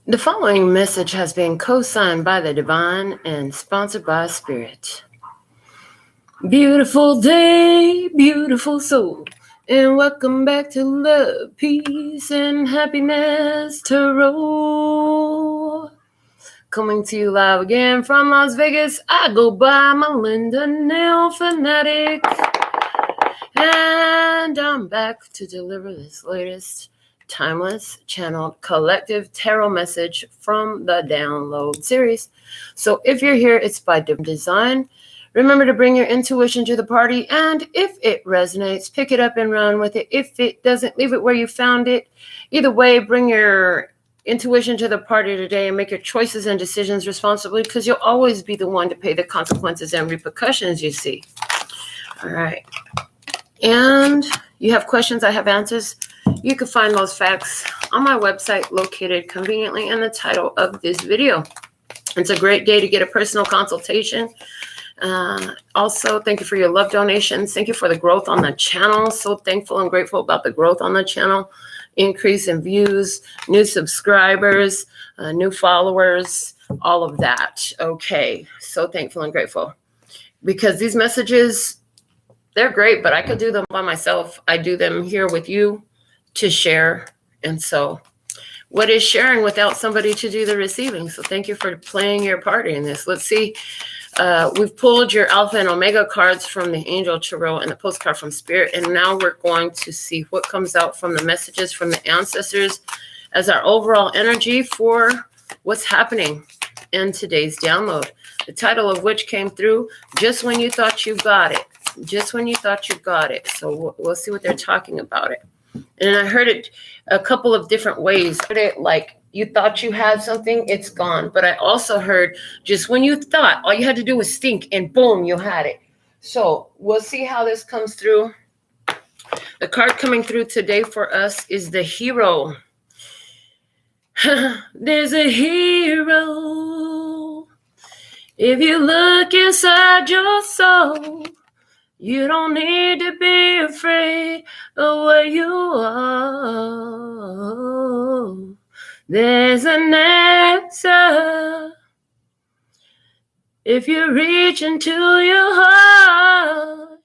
The following message has been co-signed by the Divine and sponsored by Spirit. Beautiful day, beautiful soul, and welcome back to Love, Peace, and Happiness Tarot. Coming to you live again from Las Vegas, I go by Melinda Nail Fanatic, and I'm back to deliver this latest timeless channeled collective tarot message from the download series. So if you're here, it's by design. Remember to bring your intuition to the party, and if it resonates, pick it up and run with it. If it doesn't, leave it where you found it. Either way, bring your intuition to the party today and make your choices and decisions responsibly, because you'll always be the one to pay the consequences and repercussions you see. All right. And you have questions, I have answers. You can find those facts on my website, located conveniently in the title of this video. It's a great day to get a personal consultation. Also, thank you for your love donations. Thank you for the growth on the channel. So thankful and grateful about the growth on the channel. Increase in views, new subscribers, new followers, all of that. Okay, so thankful and grateful. Because these messages, they're great, but I could do them by myself. I do them here with you to share. And so what is sharing without somebody to do the receiving? So thank you for playing your part in this. Let's see. We've pulled your Alpha and Omega cards from the Angel Tarot and the postcard from Spirit. And now we're going to see what comes out from the messages from the ancestors as our overall energy for what's happening in today's download. The title of which came through, Just When You Thought You Got It. Just when you thought you got it. So we'll see what they're talking about it. And I heard it a couple of different ways. I heard it like you thought you had something, it's gone. But I also heard just when you thought, all you had to do was think and boom, you had it. So we'll see how this comes through. The card coming through today for us is the Hero. There's a hero. If you look inside your soul, you don't need to be afraid of where you are. There's an answer if you reach into your heart.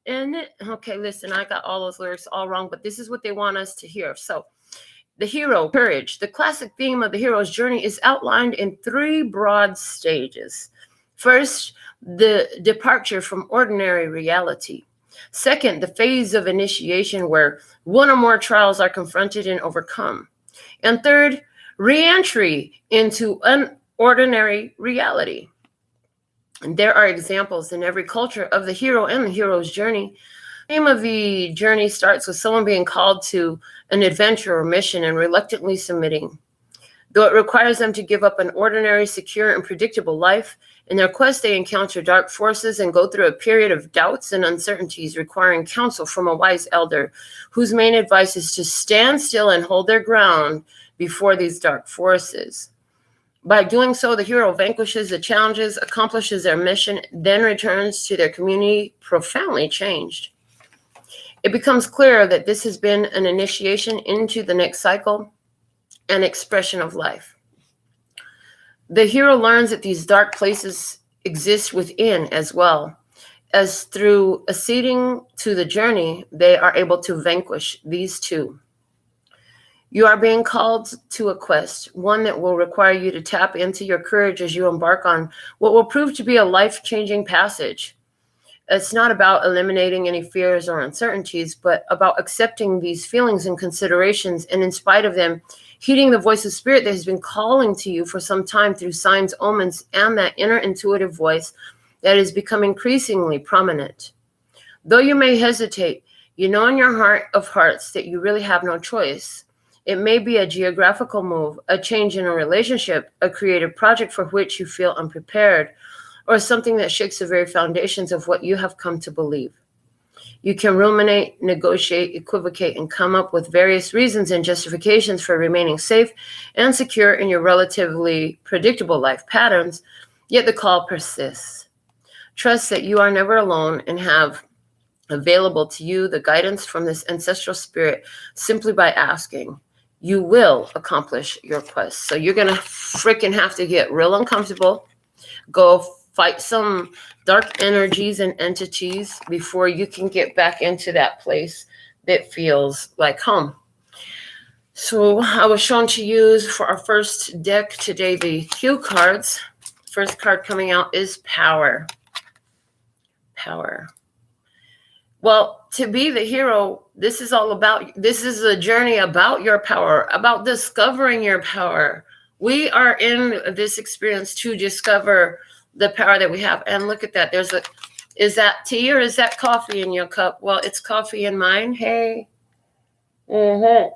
Okay, listen, I got all those lyrics all wrong, but this is what they want us to hear. So, the hero, courage. The classic theme of the hero's journey is outlined in three broad stages. First, the departure from ordinary reality. Second, the phase of initiation where one or more trials are confronted and overcome. And third, re-entry into unordinary reality. And there are examples in every culture of the hero and the hero's journey. The theme of the journey starts with someone being called to an adventure or mission and reluctantly submitting. Though it requires them to give up an ordinary, secure, and predictable life, in their quest they encounter dark forces and go through a period of doubts and uncertainties, requiring counsel from a wise elder, whose main advice is to stand still and hold their ground before these dark forces. By doing so, the hero vanquishes the challenges, accomplishes their mission, then returns to their community profoundly changed. It becomes clear that this has been an initiation into the next cycle and expression of life. The hero learns that these dark places exist within as well, as through acceding to the journey, they are able to vanquish these two. You are being called to a quest, one that will require you to tap into your courage as you embark on what will prove to be a life-changing passage. It's not about eliminating any fears or uncertainties, but about accepting these feelings and considerations, and in spite of them, heeding the voice of spirit that has been calling to you for some time through signs, omens, and that inner intuitive voice that has become increasingly prominent. Though you may hesitate, you know in your heart of hearts that you really have no choice. It may be a geographical move, a change in a relationship, a creative project for which you feel unprepared, or something that shakes the very foundations of what you have come to believe. You can ruminate, negotiate, equivocate, and come up with various reasons and justifications for remaining safe and secure in your relatively predictable life patterns, yet the call persists. Trust that you are never alone and have available to you the guidance from this ancestral spirit simply by asking. you will accomplish your quest. So you're going to freaking have to get real uncomfortable, go fight some dark energies and entities before you can get back into that place that feels like home. So I was shown to use for our first deck today the cue cards. First card coming out is Power. Power. Well, to be the hero, this is a journey about your power, about discovering your power. We are in this experience to discover the power that we have. And look at that. Is that tea or is that coffee in your cup? Well, it's coffee in mine. Hey. And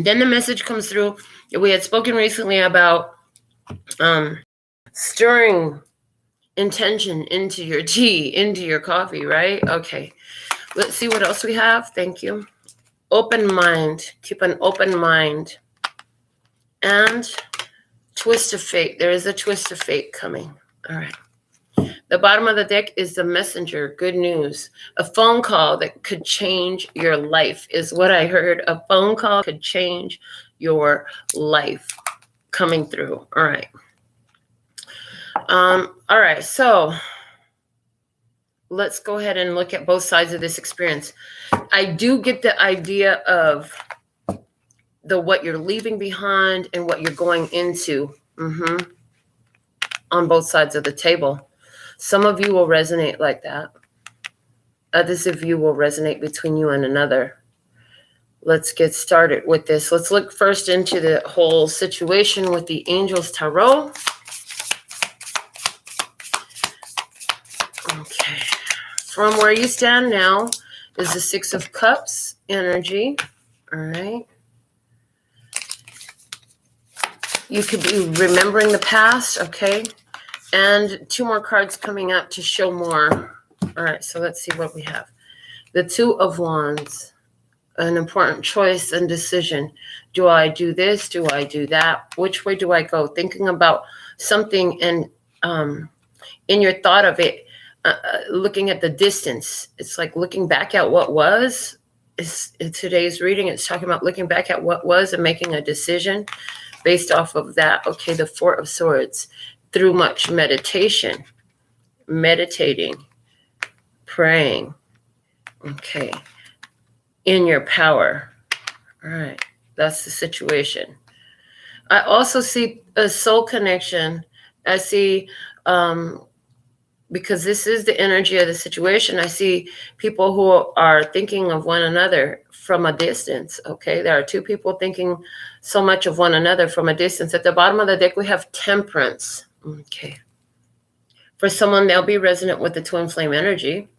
then the message comes through. We had spoken recently about stirring intention into your tea, into your coffee, right? Okay. Let's see what else we have. Thank you. Open mind. Keep an open mind. And twist of fate. There is a twist of fate coming. All right. The bottom of the deck is the messenger. Good news. A phone call that could change your life is what I heard. A phone call could change your life coming through. All right. All right. So let's go ahead and look at both sides of this experience. I do get the idea of what you're leaving behind and what you're going into on both sides of the table. Some of you will resonate like that. Others of you will resonate between you and another. Let's get started with this. Let's look first into the whole situation with the Angels Tarot. Okay. From where you stand now is the Six of Cups energy. All right. You could be remembering the past, okay? And two more cards coming up to show more. All right, so let's see what we have. The Two of Wands, an important choice and decision. Do I do this? Do I do that? Which way do I go? Thinking about something and in your thought of it, looking at the distance. It's like looking back at what was. In today's reading, it's talking about looking back at what was and making a decision based off of that. Okay, the Four of Swords. Through much meditation, meditating, praying, okay, in your power. All right, that's the situation. I also see a soul connection. I see, because this is the energy of the situation, I see people who are thinking of one another from a distance, okay? There are two people thinking so much of one another from a distance. At the bottom of the deck, we have Temperance. Okay. For someone, they'll be resonant with the twin flame energy.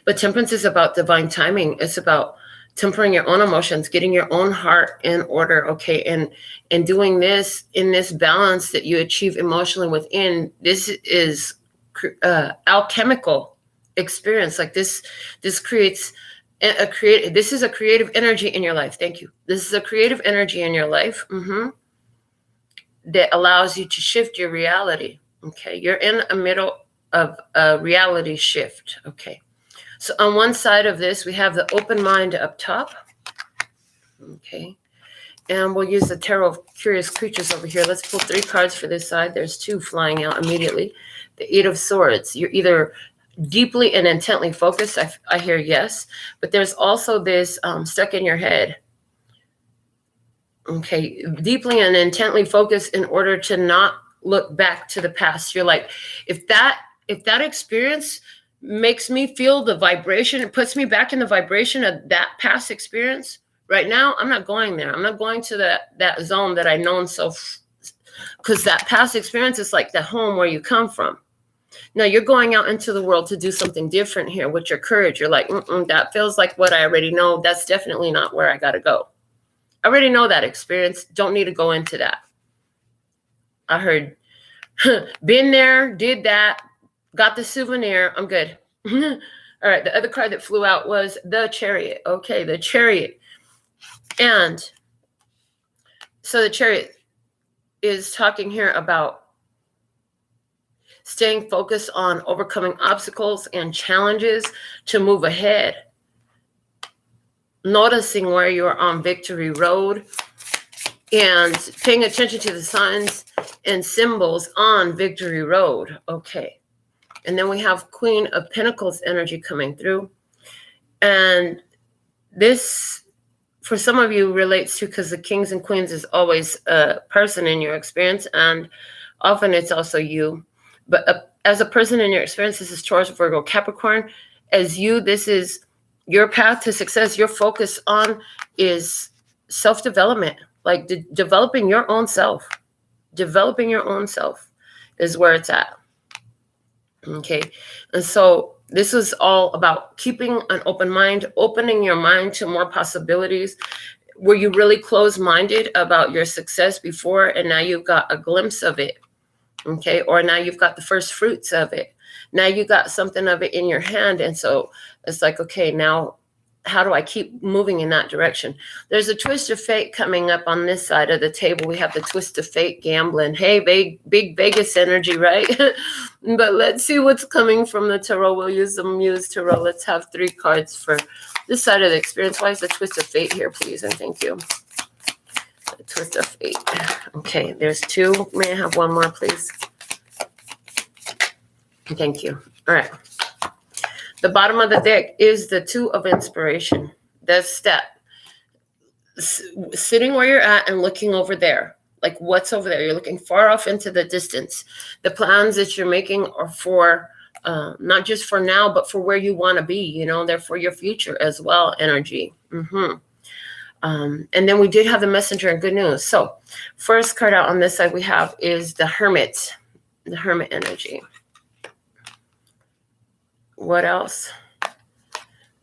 But temperance is about divine timing. It's about tempering your own emotions, getting your own heart in order, okay? And doing this in this balance that you achieve emotionally within. This is alchemical experience. Like this creates this is a creative energy in your life. Thank you. This is a creative energy in your life. That allows you to shift your reality. Okay, you're in a middle of a reality shift. Okay, so on one side of this, we have the open mind up top. Okay, and we'll use the Tarot of Curious Creatures over here. Let's pull 3 cards for this side. There's 2 flying out immediately. The Eight of Swords. You're either deeply and intently focused. I hear yes, but there's also this stuck in your head. Okay, deeply and intently focused in order to not look back to the past. You're like, if that experience makes me feel the vibration, it puts me back in the vibration of that past experience, right now, I'm not going there. I'm not going to that zone that I known because that past experience is like the home where you come from. Now you're going out into the world to do something different here with your courage. You're like, that feels like what I already know. That's definitely not where I got to go. I already know that experience. Don't need to go into that. I heard, been there, did that, got the souvenir. I'm good. All right. The other card that flew out was the Chariot. Okay. The Chariot. And so the Chariot is talking here about staying focused on overcoming obstacles and challenges to move ahead. noticing where you're on victory road and paying attention to the signs and symbols on victory road. Okay. And then we have Queen of Pentacles energy coming through. And this, for some of you, relates to, because the kings and queens is always a person in your experience, and often it's also you. But as a person in your experience, this is Taurus, Virgo, Capricorn. As you, this is your path to success. Your focus on is self-development, like developing your own self. Developing your own self is where it's at. Okay. And so this is all about keeping an open mind, opening your mind to more possibilities. Were you really closed-minded about your success before, and now you've got a glimpse of it? Okay. Or now you've got the first fruits of it. Now you got something of it in your hand. And so it's like, okay, now how do I keep moving in that direction? There's a twist of fate coming up on this side of the table. We have the twist of fate gambling. Hey, big Vegas energy, right? But let's see what's coming from the tarot. We'll use the Muse Tarot. Let's have 3 cards for this side of the experience. Why is the twist of fate here, please? And thank you. The twist of fate. Okay, there's 2. May I have 1 more, please? Thank you. All right. The bottom of the deck is the 2 of inspiration. That's step. Sitting where you're at and looking over there. Like, what's over there? You're looking far off into the distance. The plans that you're making are for, not just for now, but for where you want to be. You know, they're for your future as well, energy. And then we did have the Messenger and good news. So first card out on this side we have is the Hermit. The Hermit energy. What else?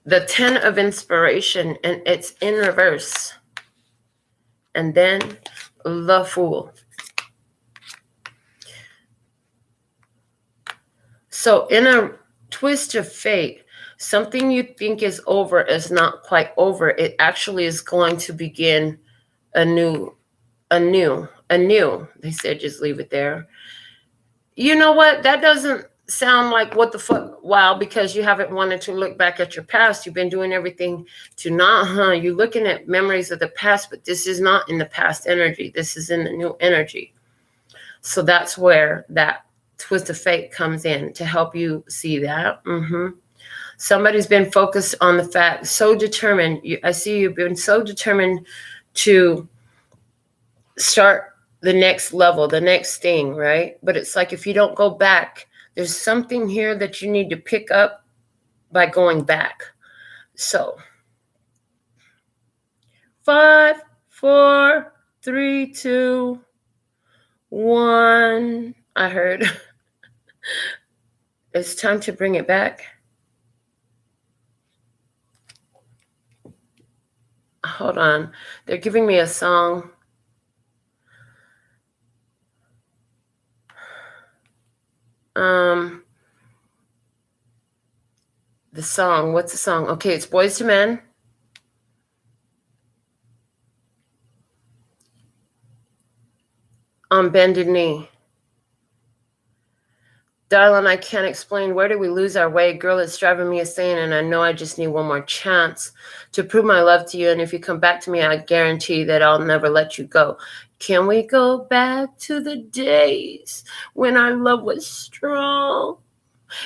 The 10 of inspiration, and it's in reverse. And then the Fool. So in a twist of fate, something you think is over is not quite over. It actually is going to begin anew. They said just leave it there. You know what? That doesn't sound like what the fuck. Wow, because you haven't wanted to look back at your past. You've been doing everything to not, You're looking at memories of the past, but this is not in the past energy. This is in the new energy. So that's where that twist of fate comes in to help you see that. Somebody's been focused on the fact, so determined. I see you've been so determined to start the next level, the next thing, right? But it's like, if you don't go back, there's something here that you need to pick up by going back. So 5, 4, 3, 2, 1. I heard it's time to bring it back. Hold on. They're giving me a song. The song, what's the song? Okay, it's Boys to Men. On Bended Knee. Darling, I can't explain. Where did we lose our way? Girl, it's driving me insane, and I know I just need one more chance to prove my love to you. And if you come back to me, I guarantee that I'll never let you go. Can we go back to the days when our love was strong?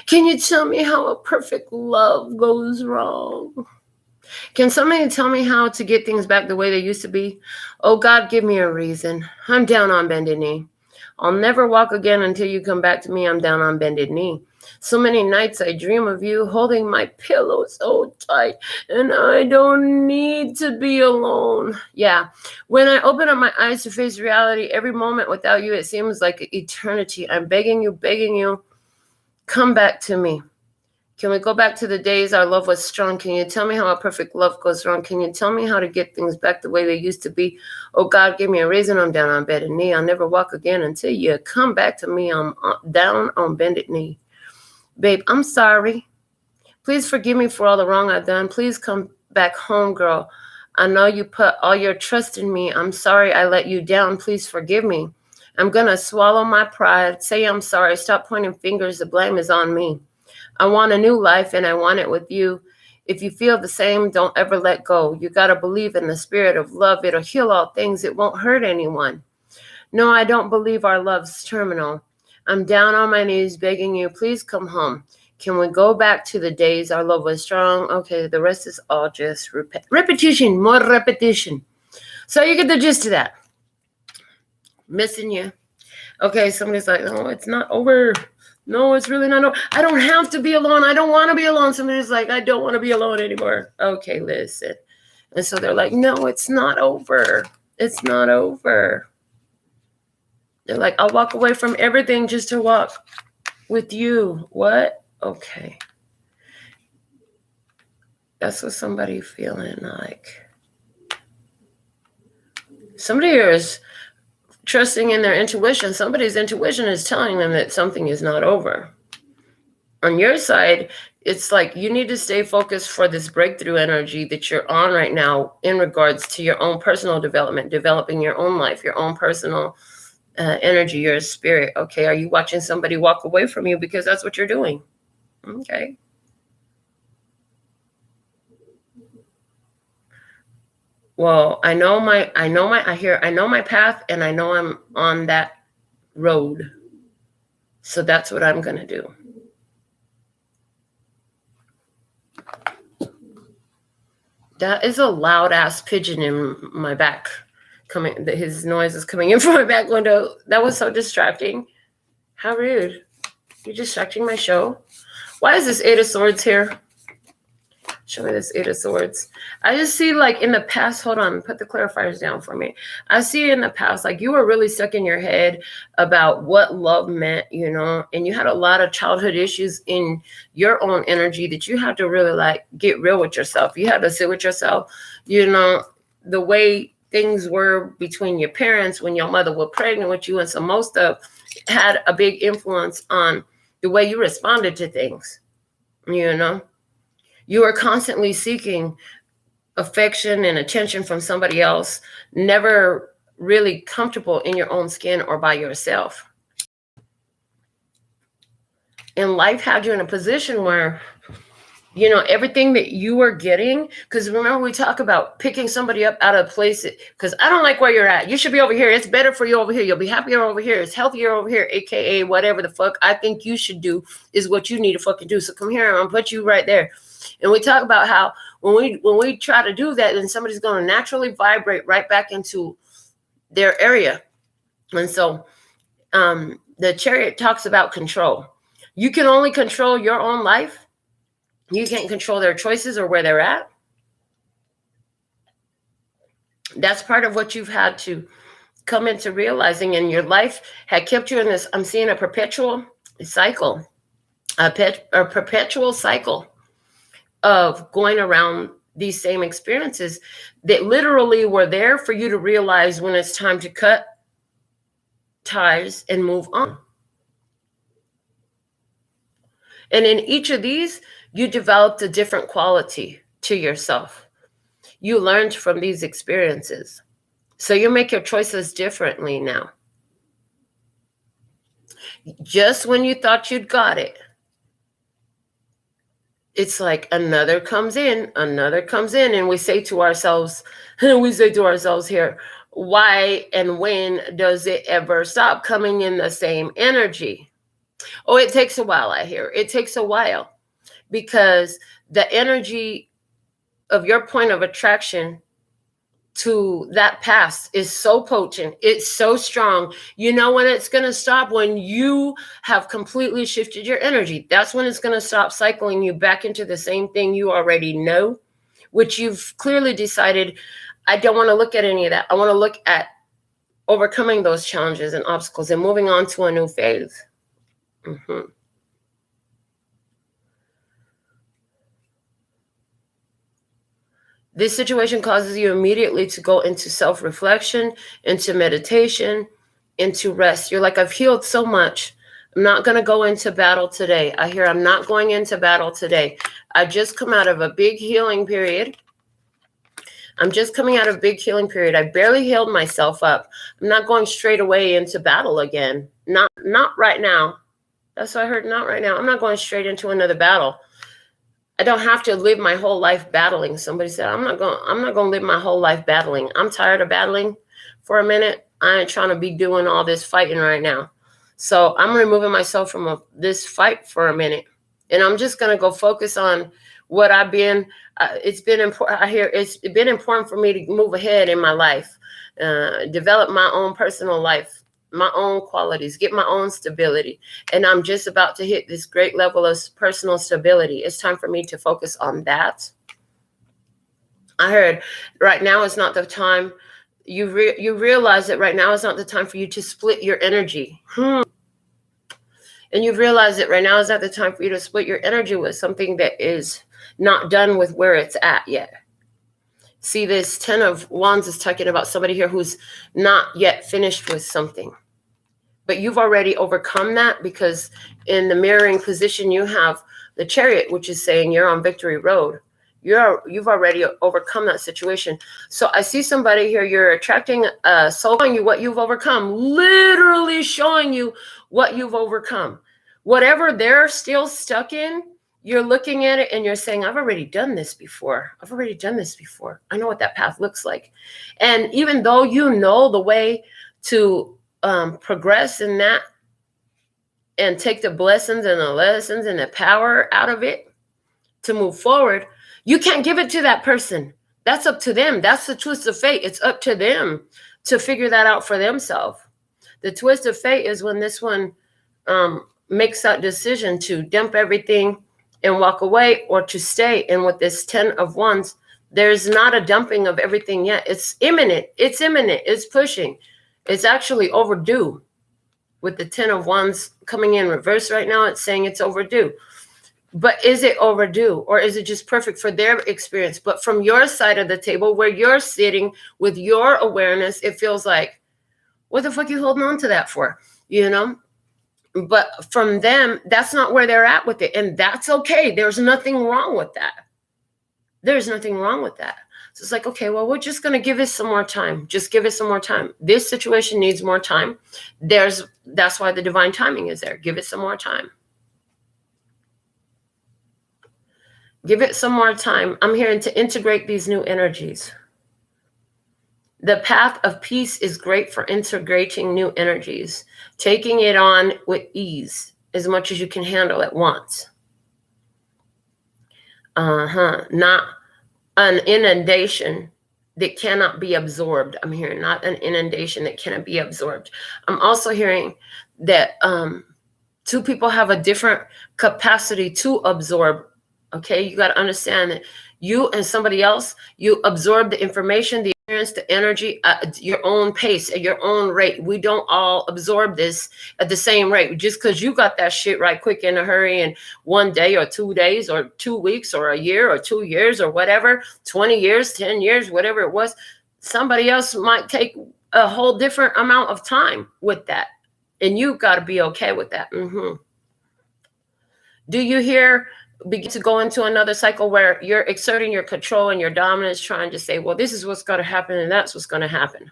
Can you tell me how a perfect love goes wrong? Can somebody tell me how to get things back the way they used to be? Oh, God, give me a reason. I'm down on bended knee. I'll never walk again until you come back to me. I'm down on bended knee. So many nights I dream of you holding my pillow so tight, and I don't need to be alone. Yeah. When I open up my eyes to face reality, every moment without you, it seems like eternity. I'm begging you, come back to me. Can we go back to the days our love was strong? Can you tell me how a perfect love goes wrong? Can you tell me how to get things back the way they used to be? Oh, God, give me a reason. I'm down on bended knee. I'll never walk again until you come back to me. I'm down on bended knee. Babe, I'm sorry. Please forgive me for all the wrong I've done. Please come back home, girl. I know you put all your trust in me. I'm sorry I let you down. Please forgive me. I'm going to swallow my pride. Say I'm sorry. Stop pointing fingers. The blame is on me. I want a new life, and I want it with you. If you feel the same, don't ever let go. You got to believe in the spirit of love. It'll heal all things. It won't hurt anyone. No, I don't believe our love's terminal. I'm down on my knees begging you, please come home. Can we go back to the days our love was strong? Okay, the rest is all just repetition, more repetition. So you get the gist of that. Missing you. Okay, somebody's like, oh, it's not over. No, it's really not over. I don't have to be alone. I don't want to be alone. Somebody's like, I don't want to be alone anymore. Okay, listen. And so they're like, no, it's not over. It's not over. They're like, I'll walk away from everything just to walk with you. What? Okay. That's what somebody's feeling like. Somebody here is trusting in their intuition. Somebody's intuition is telling them that something is not over. On your side, it's like you need to stay focused for this breakthrough energy that you're on right now in regards to your own personal development, developing your own life, your own personal energy, your spirit. Okay, are you watching somebody walk away from you because that's what you're doing? Okay. Well, I know my path, and I know I'm on that road. So that's what I'm going to do. That is a loud ass pigeon in my back coming. His noise is coming in from my back window. That was so distracting. How rude. You're distracting my show. Why is this Eight of Swords here? Show me this Eight of Swords. I just see like in the past, hold on, put the clarifiers down for me. I see in the past, like you were really stuck in your head about what love meant, you know, and you had a lot of childhood issues in your own energy that you had to really like get real with yourself. You had to sit with yourself, you know, the way things were between your parents when your mother was pregnant with you and so most of had a big influence on the way you responded to things, you know. You are constantly seeking affection and attention from somebody else, never really comfortable in your own skin or by yourself. And life had you in a position where, you know, everything that you were getting, because remember we talk about picking somebody up out of a place, because I don't like where you're at. You should be over here. It's better for you over here. You'll be happier over here. It's healthier over here, aka whatever the fuck I think you should do is what you need to fucking do. So come here, I'm gonna put you right there. And we talk about how when we try to do that, then somebody's going to naturally vibrate right back into their area. And so the Chariot talks about control. You can only control your own life. You can't control their choices or where they're at. That's part of what you've had to come into realizing, and your life had kept you in this, I'm seeing a perpetual cycle, a perpetual cycle of going around these same experiences that literally were there for you to realize when it's time to cut ties and move on. And in each of these, you developed a different quality to yourself. You learned from these experiences. So you make your choices differently now. Just when you thought you'd got it, it's like another comes in, and we say to ourselves here, why and when does it ever stop coming in the same energy? Oh, it takes a while, I hear. It takes a while because the energy of your point of attraction to that past is so potent. It's so strong. You know when it's going to stop? When you have completely shifted your energy. That's when it's going to stop cycling you back into the same thing you already know, which you've clearly decided, I don't want to look at any of that. I want to look at overcoming those challenges and obstacles and moving on to a new phase. Mm-hmm. This situation causes you immediately to go into self-reflection, into meditation, into rest. You're like, I've healed so much. I'm not going to go into battle today. I hear I'm not going into battle today. I just come out of a big healing period. I'm just coming out of a big healing period. I barely healed myself up. I'm not going straight away into battle again. Not right now. That's what I heard. Not right now. I'm not going straight into another battle. I don't have to live my whole life battling. Somebody said, I'm not going to live my whole life battling. I'm tired of battling for a minute. I ain't trying to be doing all this fighting right now. So I'm removing myself from this fight for a minute. And I'm just going to go focus on what I've been. It's been important. I hear it's been important for me to move ahead in my life, develop my own personal life, my own qualities, get my own stability. And I'm just about to hit this great level of personal stability. It's time for me to focus on that. I heard right now is not the time. You realize that right now is not the time for you to split your energy. And you've realized that right now is not the time for you to split your energy with something that is not done with where it's at yet. See, this 10 of Wands is talking about somebody here who's not yet finished with something. But you've already overcome that, because in the mirroring position, you have the Chariot, which is saying you're on victory road. You've already overcome that situation. So I see somebody here, you're attracting a soul showing you what you've overcome, literally showing you what you've overcome. Whatever they're still stuck in, you're looking at it and you're saying, I've already done this before. I've already done this before. I know what that path looks like. And even though you know the way to progress in that and take the blessings and the lessons and the power out of it to move forward, you can't give it to that person. That's up to them. That's the twist of fate. It's up to them to figure that out for themselves. The twist of fate is when this one makes that decision to dump everything and walk away, or to stay. And with this 10 of Wands, there's not a dumping of everything yet. It's imminent. It's imminent. It's pushing. It's actually overdue. With the 10 of Wands coming in reverse right now, it's saying it's overdue. But is it overdue, or is it just perfect for their experience? But from your side of the table, where you're sitting with your awareness, it feels like, what the fuck are you holding on to that for? You know? But from them, that's not where they're at with it. And that's okay. There's nothing wrong with that. There's nothing wrong with that. So it's like, okay, well, we're just going to give it some more time. Just give it some more time. This situation needs more time. That's why the divine timing is there. Give it some more time. Give it some more time. I'm hearing to integrate these new energies. The path of peace is great for integrating new energies, taking it on with ease, as much as you can handle at once. Not an inundation that cannot be absorbed. I'm hearing not an inundation that cannot be absorbed. I'm also hearing that two people have a different capacity to absorb. Okay, you got to understand that you and somebody else, you absorb the information, the experience, the energy at your own pace, at your own rate. We don't all absorb this at the same rate. Just because you got that shit right quick in a hurry in 1 day or 2 days or 2 weeks or a year or 2 years or whatever, 20 years, 10 years, whatever it was, somebody else might take a whole different amount of time with that. And you got to be okay with that. Do you hear? Begin to go into another cycle where you're exerting your control and your dominance, trying to say, well, this is what's going to happen and that's what's going to happen.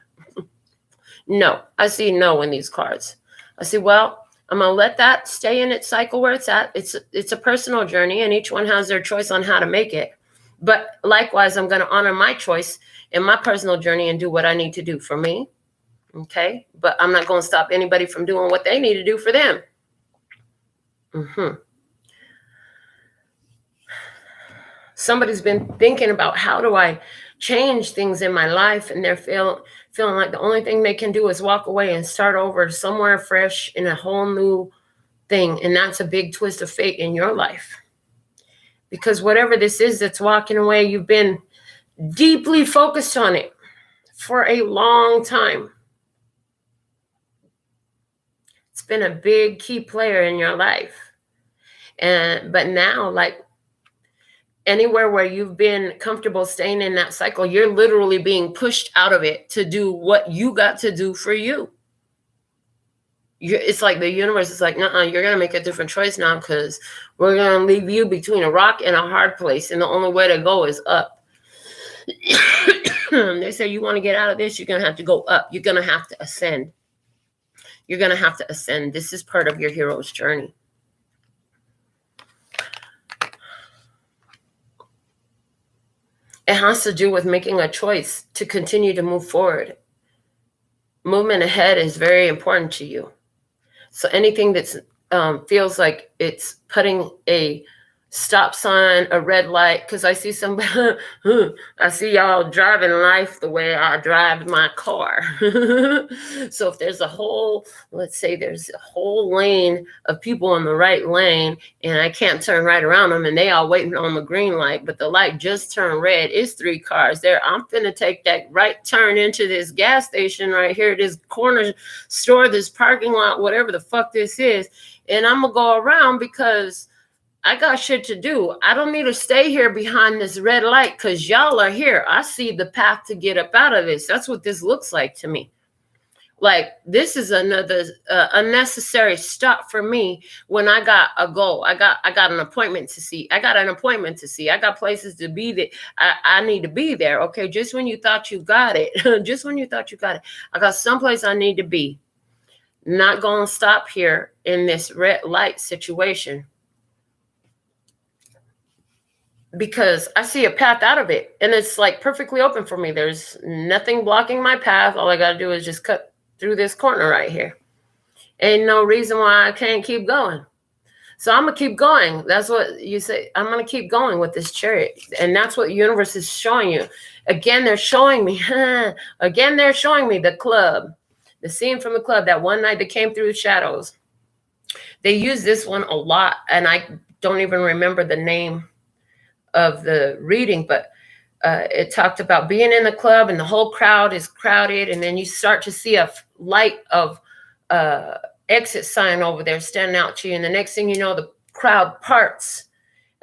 No, I see no in these cards. I see, well, I'm going to let that stay in its cycle where it's at. It's a personal journey, and each one has their choice on how to make it. But likewise, I'm going to honor my choice in my personal journey and do what I need to do for me. Okay. But I'm not going to stop anybody from doing what they need to do for them. Somebody's been thinking about, how do I change things in my life? And they're feeling like the only thing they can do is walk away and start over somewhere fresh in a whole new thing. And that's a big twist of fate in your life. Because whatever this is that's walking away, you've been deeply focused on it for a long time. It's been a big key player in your life. But now, like, anywhere where you've been comfortable staying in that cycle, you're literally being pushed out of it to do what you got to do for you. It's like the universe is like, nuh-uh, you're going to make a different choice now, because we're going to leave you between a rock and a hard place. And the only way to go is up. They say, you want to get out of this, you're going to have to go up. You're going to have to ascend. You're going to have to ascend. This is part of your hero's journey. It has to do with making a choice to continue to move forward. Movement ahead is very important to you. So anything that's feels like it's putting a stop sign, a red light, because I see somebody, I see y'all driving life the way I drive my car. So if there's a whole, let's say there's a whole lane of people in the right lane and I can't turn right around them and they all waiting on the green light, but the light just turned red, it's 3 cars there. I'm finna take that right turn into this gas station right here, this corner store, this parking lot, whatever the fuck this is. And I'm gonna go around because I got shit to do. I don't need to stay here behind this red light because y'all are here. I see the path to get up out of this. That's what this looks like to me. Like, this is another unnecessary stop for me when I got a goal. I got an appointment to see. I got places to be that I need to be there. Okay, just when you thought you got it, I got someplace I need to be. Not going to stop here in this red light situation, because I see a path out of it and it's like perfectly open for me. There's nothing blocking my path. All I got to do is just cut through this corner right here. Ain't no reason why I can't keep going. So I'm going to keep going. That's what you say. I'm going to keep going with this Chariot. And that's what the universe is showing you. Again, they're showing me, the club, the scene from the club, that one night that came through the shadows. They use this one a lot. And I don't even remember the name of the reading, but it talked about being in the club and the whole crowd is crowded, and then you start to see a light of exit sign over there standing out to you, and the next thing you know, the crowd parts,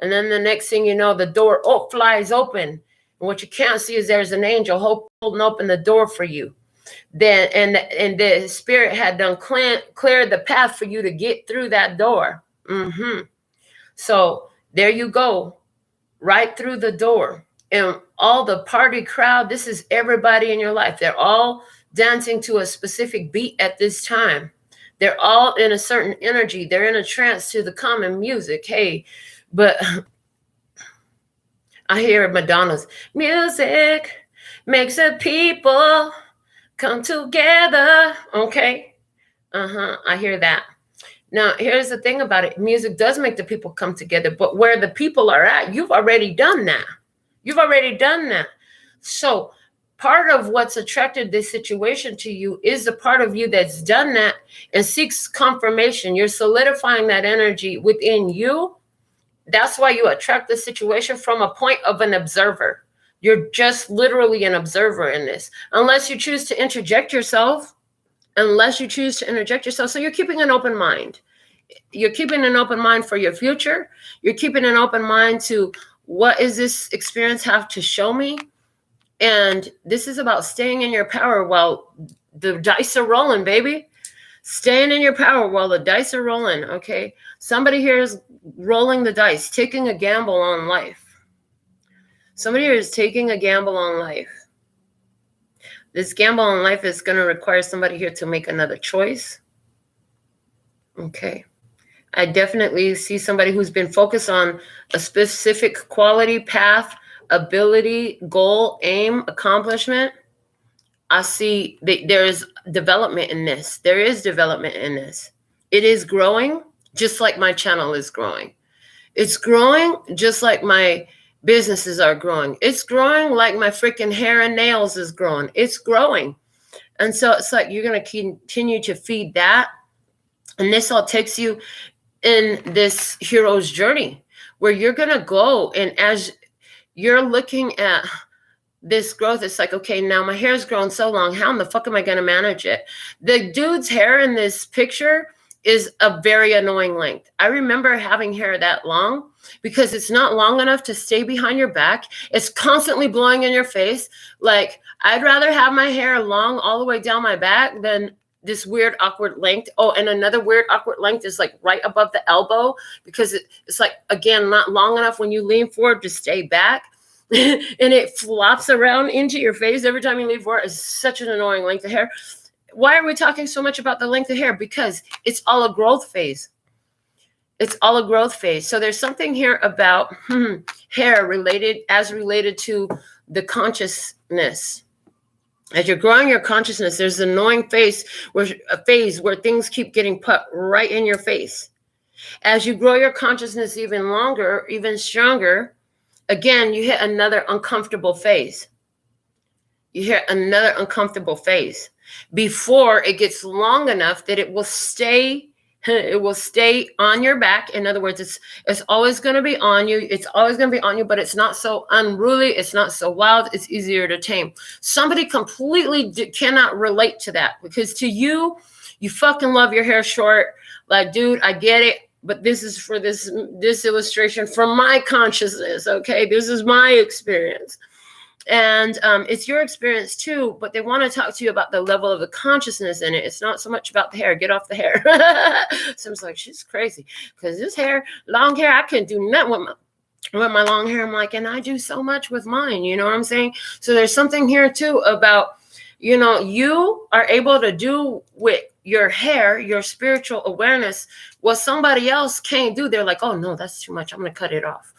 and then the next thing you know, the door flies open, and what you can't see is there's an angel holding open the door for you. Then and the spirit had done cleared the path for you to get through that door. So there you go. Right through the door, and all the party crowd, this is everybody in your life. They're all dancing to a specific beat at this time. They're all in a certain energy. They're in a trance to the common music. Hey, but I hear Madonna's music makes the people come together. Okay. I hear that. Now, here's the thing about it. Music does make the people come together, but where the people are at, you've already done that. So part of what's attracted this situation to you is the part of you that's done that and seeks confirmation. You're solidifying that energy within you. That's why you attract the situation from a point of an observer. You're just literally an observer in this, unless you choose to interject yourself. So you're keeping an open mind. You're keeping an open mind for your future. You're keeping an open mind to, what is this experience have to show me? And this is about staying in your power while the dice are rolling, baby. Staying in your power while the dice are rolling, okay? Somebody here is rolling the dice, taking a gamble on life. Somebody here is taking a gamble on life. This gamble on life is going to require somebody here to make another choice. Okay. I definitely see somebody who's been focused on a specific quality, path, ability, goal, aim, accomplishment. I see that there's development in this. There is development in this. It is growing just like my channel is growing. It's growing just like my businesses are growing. It's growing like my freaking hair and nails is growing. It's growing. And so it's like you're going to continue to feed that. And this all takes you in this hero's journey where you're going to go. And as you're looking at this growth, it's like, okay, now my hair's grown so long. How in the fuck am I going to manage it? The dude's hair in this picture is a very annoying length. I remember having hair that long because it's not long enough to stay behind your back. It's constantly blowing in your face. Like, I'd rather have my hair long all the way down my back than this weird, awkward length. Oh, and another weird, awkward length is like right above the elbow because it's like, again, not long enough when you lean forward to stay back. And it flops around into your face every time you lean forward. It's such an annoying length of hair. Why are we talking so much about the length of hair? Because it's all a growth phase. It's all a growth phase. So there's something here about hair related to the consciousness. As you're growing your consciousness, there's an annoying phase where things keep getting put right in your face. As you grow your consciousness even longer, even stronger, again, you hit another uncomfortable phase. You hit another uncomfortable phase before it gets long enough that it will stay on your back. In other words, it's always going to be on you. It's always going to be on you, but it's not so unruly. It's not so wild. It's easier to tame. Somebody completely cannot relate to that, because to you, you fucking love your hair short. Like, dude, I get it. But this is for this illustration from my consciousness. Okay. This is my experience. And it's your experience too, but they want to talk to you about the level of the consciousness in it. It's not so much about the hair. Get off the hair. Someone's like, she's crazy, because this hair, long hair, I couldn't do nothing with my long hair. I'm like, and I do so much with mine. You know what I'm saying? So there's something here too about, you know, you are able to do with your hair, your spiritual awareness, what somebody else can't do. They're like, oh no, that's too much. I'm going to cut it off.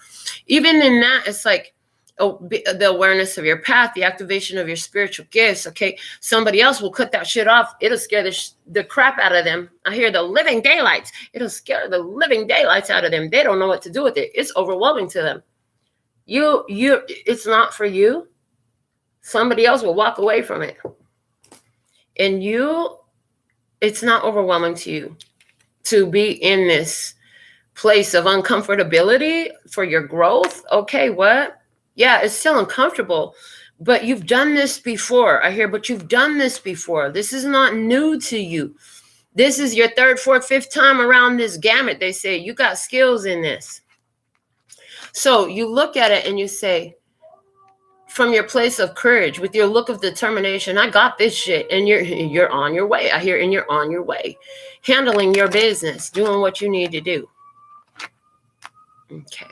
Even in that, it's like, the awareness of your path, the activation of your spiritual gifts. Okay. Somebody else will cut that shit off. It'll scare the crap out of them. I hear the living daylights. It'll scare the living daylights out of them. They don't know what to do with it. It's overwhelming to them. It's not for you. Somebody else will walk away from it. And it's not overwhelming to you to be in this place of uncomfortability for your growth. Okay. What? Yeah, it's still uncomfortable, but you've done this before. I hear, but you've done this before. This is not new to you. This is your third, fourth, fifth time around this gamut. They say you got skills in this. So you look at it and you say, from your place of courage, with your look of determination, I got this shit, and you're on your way. I hear, and you're on your way, handling your business, doing what you need to do. Okay.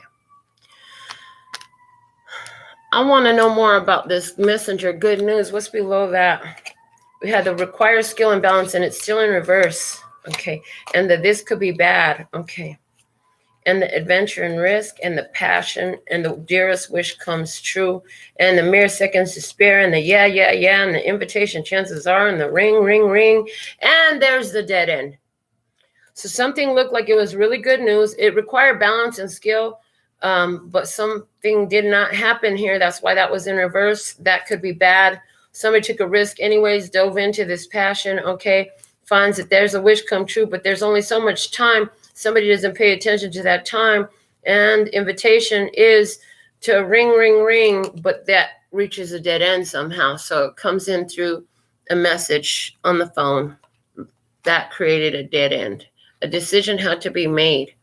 I want to know more about this messenger. Good news. What's below that? We had the require skill and balance, and it's still in reverse. Okay. And this could be bad. Okay. And the adventure and risk, and the passion, and the dearest wish comes true, and the mere seconds to spare, and the yeah, and the invitation, chances are, and the ring, and there's the dead end. So something looked like it was really good news. It required balance and skill. But something did not happen here. That's why that was in reverse. That could be bad. Somebody took a risk anyways, dove into this passion. Okay. Finds that there's a wish come true, but there's only so much time. Somebody doesn't pay attention to that time. And invitation is to ring, but that reaches a dead end somehow. So it comes in through a message on the phone. That created a dead end. A decision had to be made.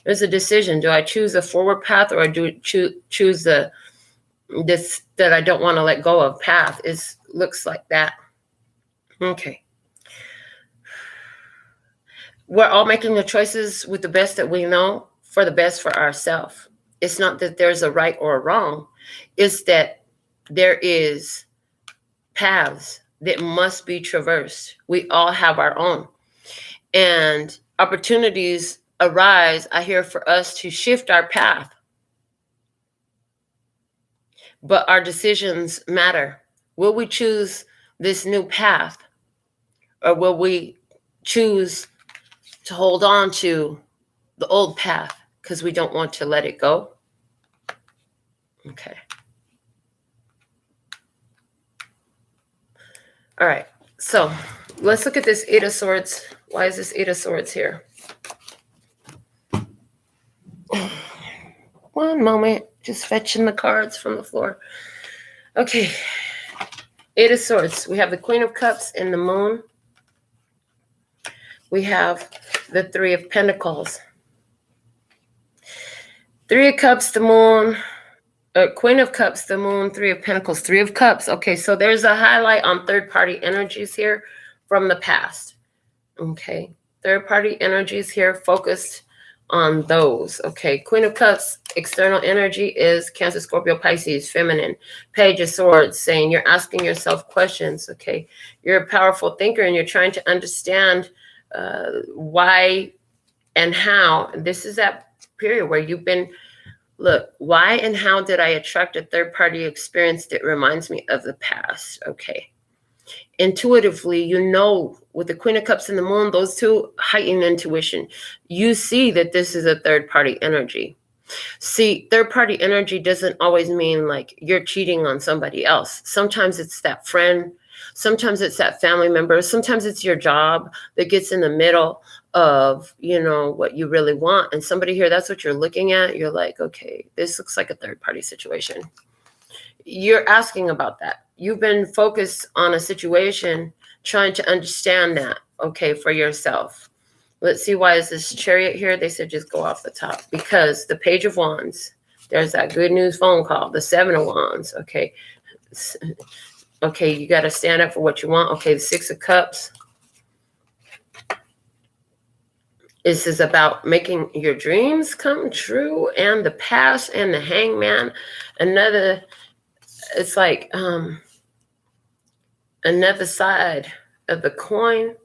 There's a decision. Do I choose a forward path, or do I choose this that I don't want to let go of path? Looks like that. Okay. We're all making the choices with the best that we know for the best for ourselves. It's not that there's a right or a wrong. It's that there is paths that must be traversed. We all have our own. And opportunities arise, I hear, for us to shift our path. But our decisions matter. Will we choose this new path, or will we choose to hold on to the old path because we don't want to let it go? Okay. All right. So let's look at this Eight of Swords. Why is this Eight of Swords here? One moment, just fetching the cards from the floor. Okay, Eight of Swords. We have the Queen of Cups and the Moon. We have the Three of Pentacles. Three of Cups, the Moon. Queen of Cups, the Moon, Three of Pentacles, Three of Cups. Okay, so there's a highlight on third-party energies here from the past. Okay, third-party energies here focused on those. Okay, Queen of Cups, external energy is Cancer, Scorpio, Pisces, feminine. Page of Swords, saying you're asking yourself questions. Okay, you're a powerful thinker and you're trying to understand why and how. This is that period where you've been, look, why and how did I attract a third-party experience that reminds me of the past? Okay. Intuitively, you know, with the Queen of Cups and the Moon, those two heighten intuition. You see that this is a third-party energy. See, third-party energy doesn't always mean like you're cheating on somebody else. Sometimes it's that friend. Sometimes it's that family member. Sometimes it's your job that gets in the middle of, you know, what you really want. And somebody here, that's what you're looking at. You're like, okay, this looks like a third-party situation. You're asking about that. You've been focused on a situation, trying to understand that, okay, for yourself. Let's see, why is this Chariot here? They said just go off the top. Because the Page of Wands, there's that good news phone call. The Seven of Wands, okay. Okay, you got to stand up for what you want. Okay, the Six of Cups. This is about making your dreams come true. And the past and the Hangman. Another, it's like another side of the coin.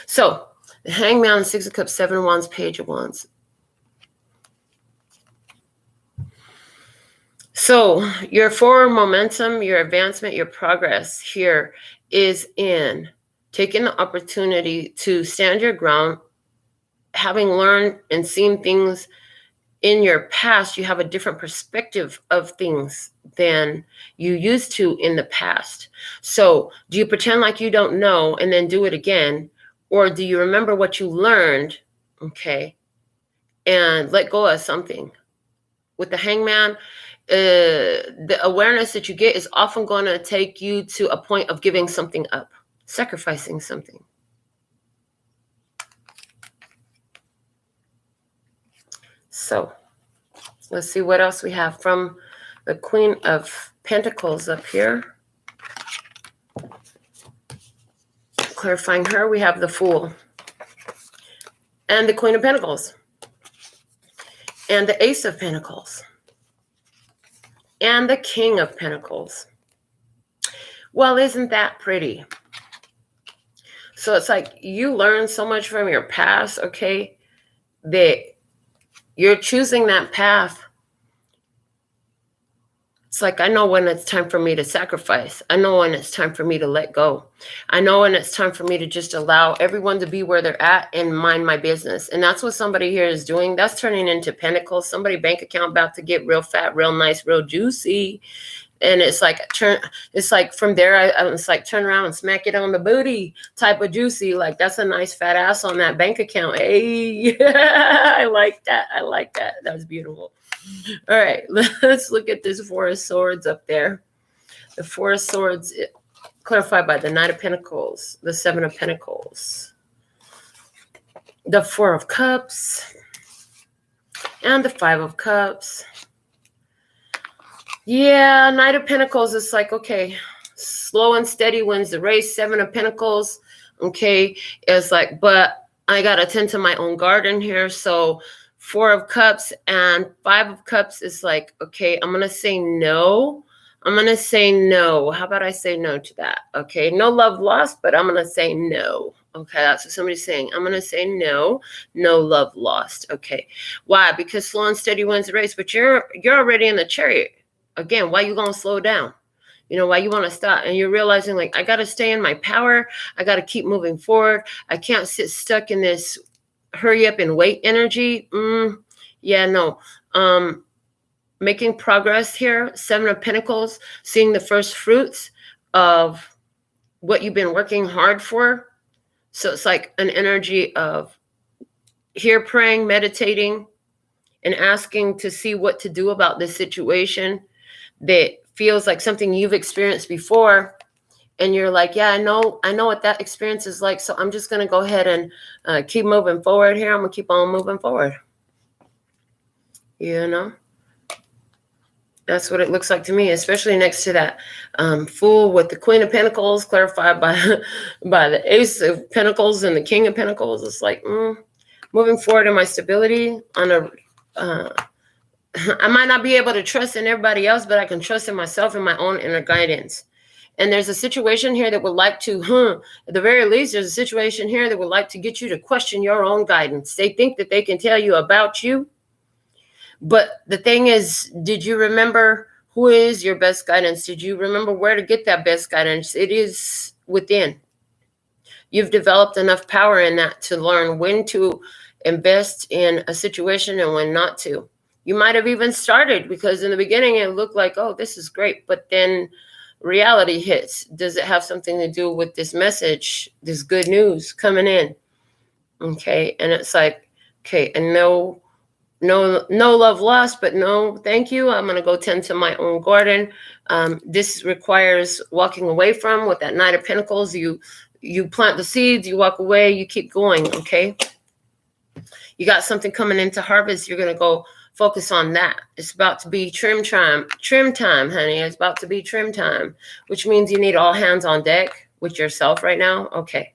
So, the Hangman, Six of Cups, Seven of Wands, Page of Wands. So your forward momentum, your advancement, your progress here is in taking the opportunity to stand your ground. Having learned and seen things in your past, you have a different perspective of things than you used to in the past. So do you pretend like you don't know and then do it again? Or do you remember what you learned, okay, and let go of something? With the Hangman, the awareness that you get is often going to take you to a point of giving something up, sacrificing something. So let's see what else we have from the Queen of Pentacles up here. Clarifying her, we have the Fool and the Queen of Pentacles and the Ace of Pentacles and the King of Pentacles. Well, isn't that pretty? So it's like you learn so much from your past, okay, that you're choosing that path. It's like, I know when it's time for me to sacrifice. I know when it's time for me to let go. I know when it's time for me to just allow everyone to be where they're at and mind my business. And that's what somebody here is doing. That's turning into Pentacles. Somebody bank account about to get real fat, real nice, real juicy. And it's like, from there, it's like turn around and smack it on the booty type of juicy. Like, that's a nice fat ass on that bank account. Hey, I like that. I like that. That was beautiful. All right, let's look at this Four of Swords up there. The Four of Swords, clarified by the Knight of Pentacles, the Seven of Pentacles, the Four of Cups, and the Five of Cups. Yeah, Knight of Pentacles is like, okay, slow and steady wins the race. Seven of Pentacles, okay, it's like, but I got to tend to my own garden here, so Four of Cups and Five of Cups is like, okay, I'm going to say no. I'm going to say no. How about I say no to that? Okay, no love lost, but I'm going to say no. Okay, that's what somebody's saying. I'm going to say no. No love lost. Okay, why? Because slow and steady wins the race, but you're already in the Chariot. Again, why you going to slow down? You know, why you want to stop? And you're realizing, like, I got to stay in my power. I got to keep moving forward. I can't sit stuck in this hurry up and wait energy. Yeah, no. Making progress here. Seven of Pentacles, seeing the first fruits of what you've been working hard for. So it's like an energy of here praying, meditating, and asking to see what to do about this situation that feels like something you've experienced before. And you're like, yeah, I know what that experience is like. So I'm just going to go ahead and keep moving forward here. I'm going to keep on moving forward. You know, that's what it looks like to me, especially next to that Fool with the Queen of Pentacles, clarified by the Ace of Pentacles and the King of Pentacles. It's like moving forward in my stability on I might not be able to trust in everybody else, but I can trust in myself and my own inner guidance. And there's a situation here that would like to, at the very least, there's a situation here that would like to get you to question your own guidance. They think that they can tell you about you. But the thing is, did you remember who is your best guidance? Did you remember where to get that best guidance? It is within. You've developed enough power in that to learn when to invest in a situation and when not to. You might have even started, because in the beginning it looked like, oh, this is great. But then reality hits. Does it have something to do with this message, this good news coming in? Okay. And it's like, okay, and no love lost, but no, thank you. I'm going to go tend to my own garden. This requires walking away from. With that Knight of Pentacles, you plant the seeds, you walk away, you keep going. Okay. You got something coming into harvest. You're going to go focus on that. It's about to be trim time, honey. It's about to be trim time, which means you need all hands on deck with yourself right now. Okay.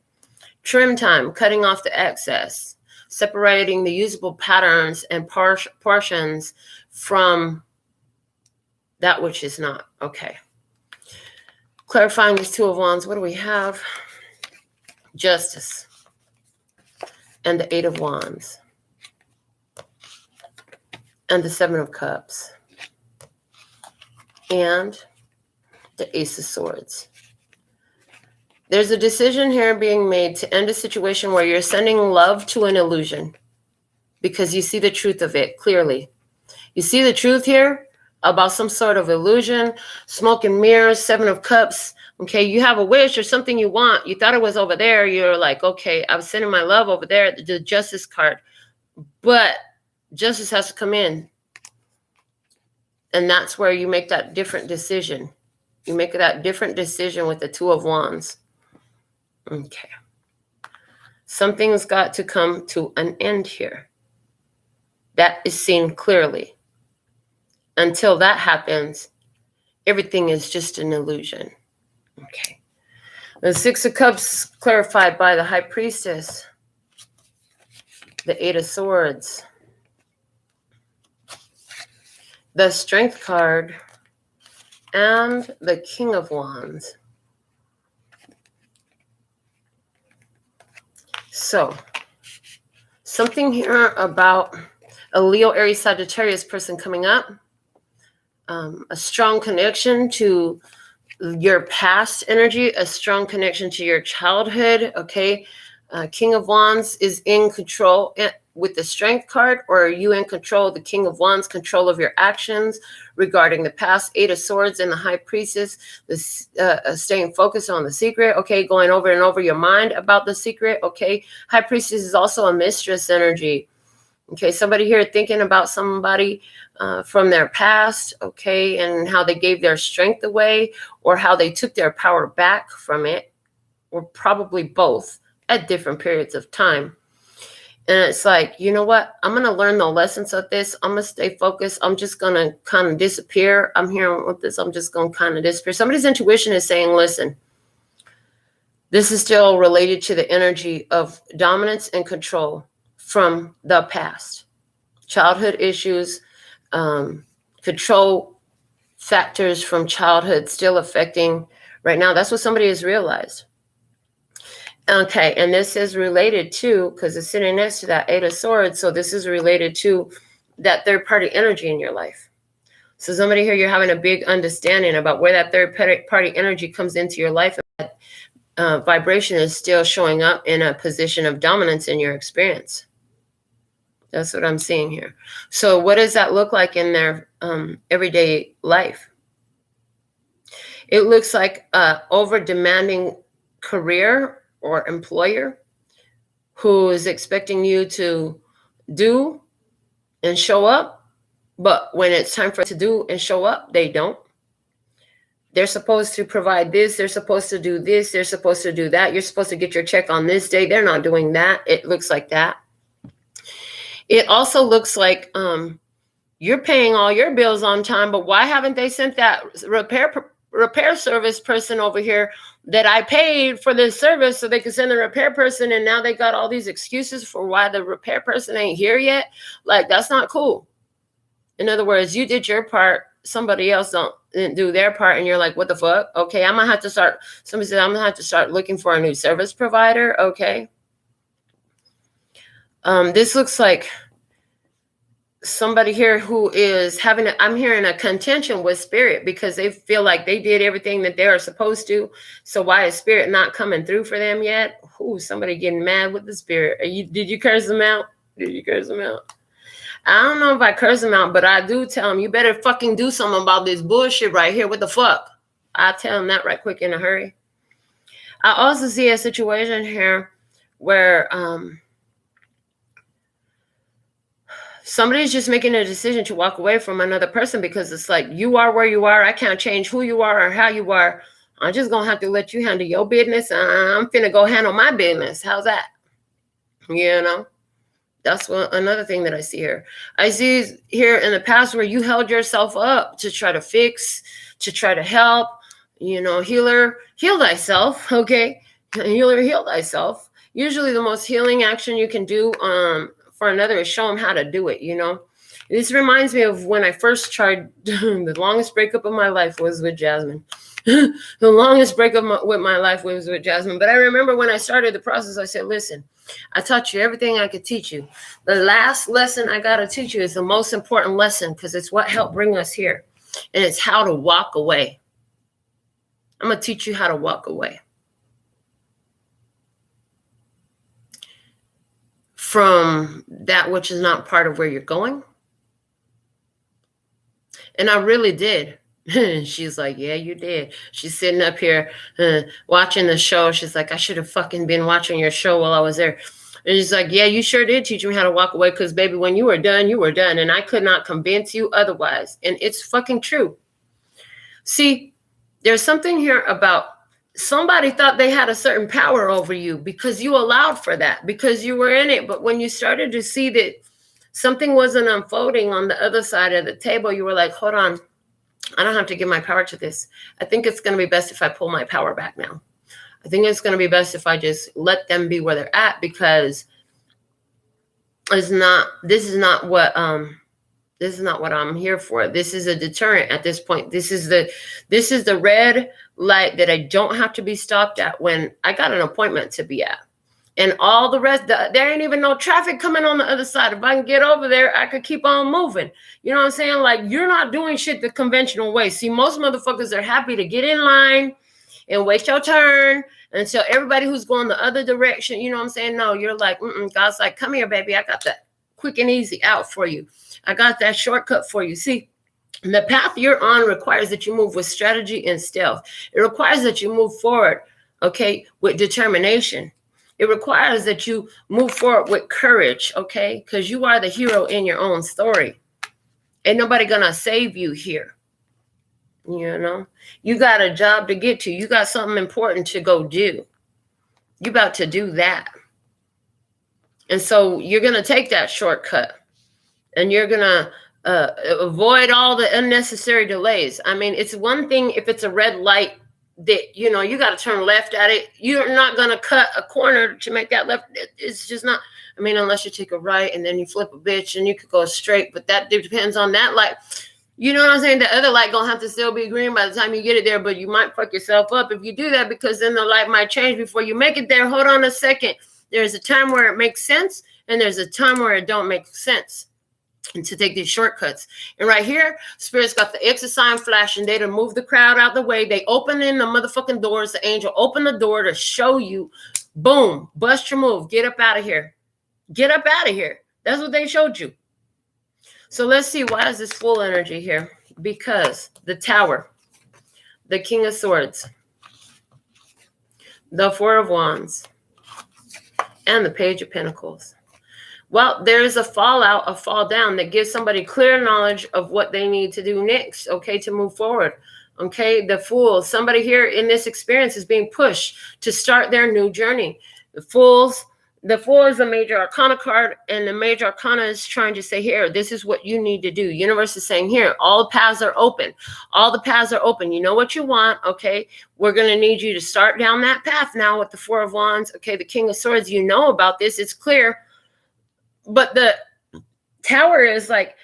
Trim time, cutting off the excess, separating the usable patterns and portions from that which is not. Okay. Clarifying this Two of Wands. What do we have? Justice and the Eight of Wands and the Seven of Cups and the Ace of Swords. There's a decision here being made to end a situation where you're sending love to an illusion because you see the truth of it clearly. You see the truth here about some sort of illusion, smoke and mirrors, Seven of Cups. Okay, you have a wish or something you want. You thought it was over there. You're like, okay, I'm sending my love over there, the Justice card. But justice has to come in. And that's where you make that different decision. You make that different decision with the Two of Wands. Okay. Something's got to come to an end here. That is seen clearly. Until that happens, everything is just an illusion. Okay. The Six of Cups clarified by the High Priestess. The Eight of Swords. The Strength card. And the King of Wands. So, something here about a Leo, Aries, Sagittarius person coming up. A strong connection to your past energy, a strong connection to your childhood. Okay. King of Wands is in control with the Strength card, or are you in control? The King of Wands, control of your actions regarding the past. Eight of Swords and the High Priestess, this staying focused on the secret. Okay, going over and over your mind about the secret. Okay, High Priestess is also a mistress energy. Okay, somebody here thinking about somebody from their past, okay, and how they gave their strength away or how they took their power back from it, or probably both at different periods of time. And it's like, you know what? I'm going to learn the lessons of this. I'm going to stay focused. I'm just going to kind of disappear. I'm here with this. I'm just going to kind of disappear. Somebody's intuition is saying, listen, this is still related to the energy of dominance and control from the past. Childhood issues, control factors from childhood still affecting right now. That's what somebody has realized. Okay, and this is related to, because it's sitting next to that Eight of Swords, so this is related to that third-party energy in your life. So somebody here, you're having a big understanding about where that third-party energy comes into your life. Vibration is still showing up in a position of dominance in your experience. That's what I'm seeing here. So what does that look like in their everyday life? It looks like over-demanding career or employer who is expecting you to do and show up, but when it's time for it to do and show up, they don't. They're supposed to provide this, they're supposed to do this, they're supposed to do that. You're supposed to get your check on this day. They're not doing that. It looks like that. It also looks like you're paying all your bills on time, but why haven't they sent that repair service person over here that I paid for this service so they could send the repair person, and now they got all these excuses for why the repair person ain't here yet? Like, that's not cool. In other words, you did your part somebody else didn't do their part, and you're like, what the fuck? Okay, I'm gonna have to start. Somebody said I'm gonna have to start looking for a new service provider. Okay. This looks like somebody here who is having I'm hearing a contention with spirit because they feel like they did everything that they are supposed to. So why is spirit not coming through for them yet? Ooh, somebody getting mad with the spirit. Did you curse them out? Did you curse them out? I don't know if I curse them out, but I do tell them, you better fucking do something about this bullshit right here. What the fuck? I tell them that right quick in a hurry. I also see a situation here where somebody's just making a decision to walk away from another person because it's like, you are where you are. I can't change who you are or how you are. I'm just going to have to let you handle your business. I'm finna go handle my business. How's that? You know, that's another thing that I see here. I see here in the past where you held yourself up to try to fix, to try to help, you know, healer, heal thyself. Okay. Healer, heal thyself. Usually the most healing action you can do, for another is show them how to do it, you know. This reminds me of when I first tried. The longest breakup of my life was with Jasmine. The longest breakup with my life was with Jasmine. But I remember when I started the process, I said, listen, I taught you everything I could teach you. The last lesson I got to teach you is the most important lesson because it's what helped bring us here. And it's how to walk away. I'm going to teach you how to walk away from that which is not part of where you're going. And I really did. She's like, yeah, you did. She's sitting up here watching the show. She's like, I should have fucking been watching your show while I was there. And she's like, yeah, you sure did teach me how to walk away because, baby, when you were done, you were done. And I could not convince you otherwise. And it's fucking true. See, there's something here about somebody thought they had a certain power over you because you allowed for that, because you were in it. But when you started to see that something wasn't unfolding on the other side of the table, you were like, hold on, I don't have to give my power to this. I think it's going to be best if I pull my power back now. I think it's going to be best if I just let them be where they're at because this is not what I'm here for. This is a deterrent at this point. This is the red light that I don't have to be stopped at when I got an appointment to be at. And all the rest, there ain't even no traffic coming on the other side. If I can get over there, I could keep on moving. You know what I'm saying? Like, you're not doing shit the conventional way. See, most motherfuckers are happy to get in line and wait your turn until everybody who's going the other direction, you know what I'm saying? No, you're like, God's like, come here, baby. I got that quick and easy out for you. I got that shortcut for you. See, the path you're on requires that you move with strategy and stealth. It requires that you move forward, okay, with determination. It requires that you move forward with courage, okay, because you are the hero in your own story. Ain't nobody gonna save you here. You know, you got a job to get to. You got something important to go do. You about to do that. And so you're going to take that shortcut and you're going to avoid all the unnecessary delays. I mean, it's one thing if it's a red light that, you know, you got to turn left at it. You're not going to cut a corner to make that left. It's just not, I mean, unless you take a right and then you flip a bitch and you could go straight, but that depends on that light. You know what I'm saying? The other light going to have to still be green by the time you get it there, but you might fuck yourself up if you do that because then the light might change before you make it there. Hold on a second. There's a time where it makes sense and there's a time where it don't make sense. And to take these shortcuts. And right here, Spirit's got the exit sign flashing. They to move the crowd out the way. They open in the motherfucking doors. The angel open the door to show you, boom, bust your move. Get up out of here. Get up out of here. That's what they showed you. So let's see, why is this full energy here? Because the Tower, the King of Swords, the Four of Wands, and the Page of Pentacles. Well, there is a fallout, a fall down that gives somebody clear knowledge of what they need to do next, okay, to move forward. Okay, the Fool, somebody here in this experience is being pushed to start their new journey. The Fool is a major arcana card, and the major arcana is trying to say, here, this is what you need to do. Universe is saying, here, all the paths are open. All the paths are open. You know what you want, okay? We're going to need you to start down that path now with the Four of Wands. Okay, the King of Swords, you know about this. It's clear. But the Tower is like,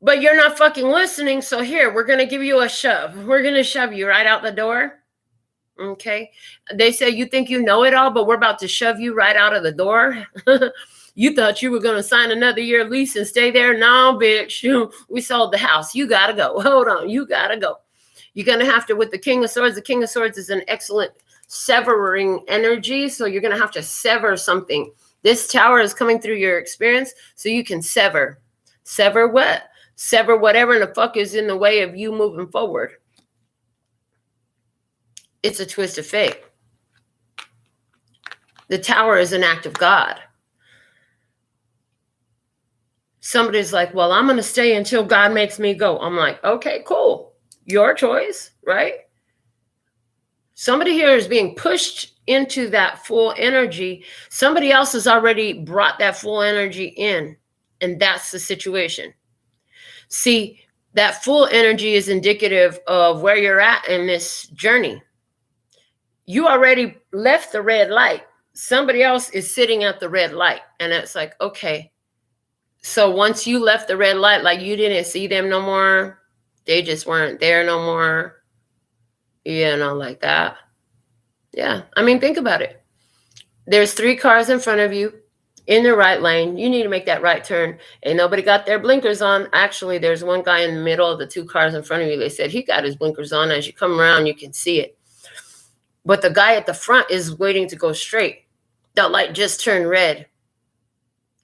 But you're not fucking listening. So here, we're going to give you a shove. We're going to shove you right out the door. Okay. They say you think you know it all, but we're about to shove you right out of the door. You thought you were going to sign another year lease and stay there? No, bitch. We sold the house. You got to go. Hold on. You got to go. You're going to have to, with the King of Swords, the King of Swords is an excellent severing energy. So you're going to have to sever something. This tower is coming through your experience so you can sever. Sever what? Sever whatever in the fuck is in the way of you moving forward. It's a twist of fate. The tower is an act of God. Somebody's like, well, I'm going to stay until God makes me go. I'm like, okay, cool. Your choice, right? Somebody here is being pushed into that full energy. Somebody else has already brought that full energy in. And that's the situation. See, that full energy is indicative of where you're at in this journey. You already left the red light. Somebody else is sitting at the red light. And it's like, okay. So once you left the red light, like you didn't see them no more. They just weren't there no more. You know, like that. Yeah. I mean, think about it. There's 3 cars in front of you in the right lane. You need to make that right turn. Ain't nobody got their blinkers on. Actually, there's one guy in the middle of the 2 cars in front of you. They said he got his blinkers on. As you come around, you can see it. But the guy at the front is waiting to go straight. That light just turned red.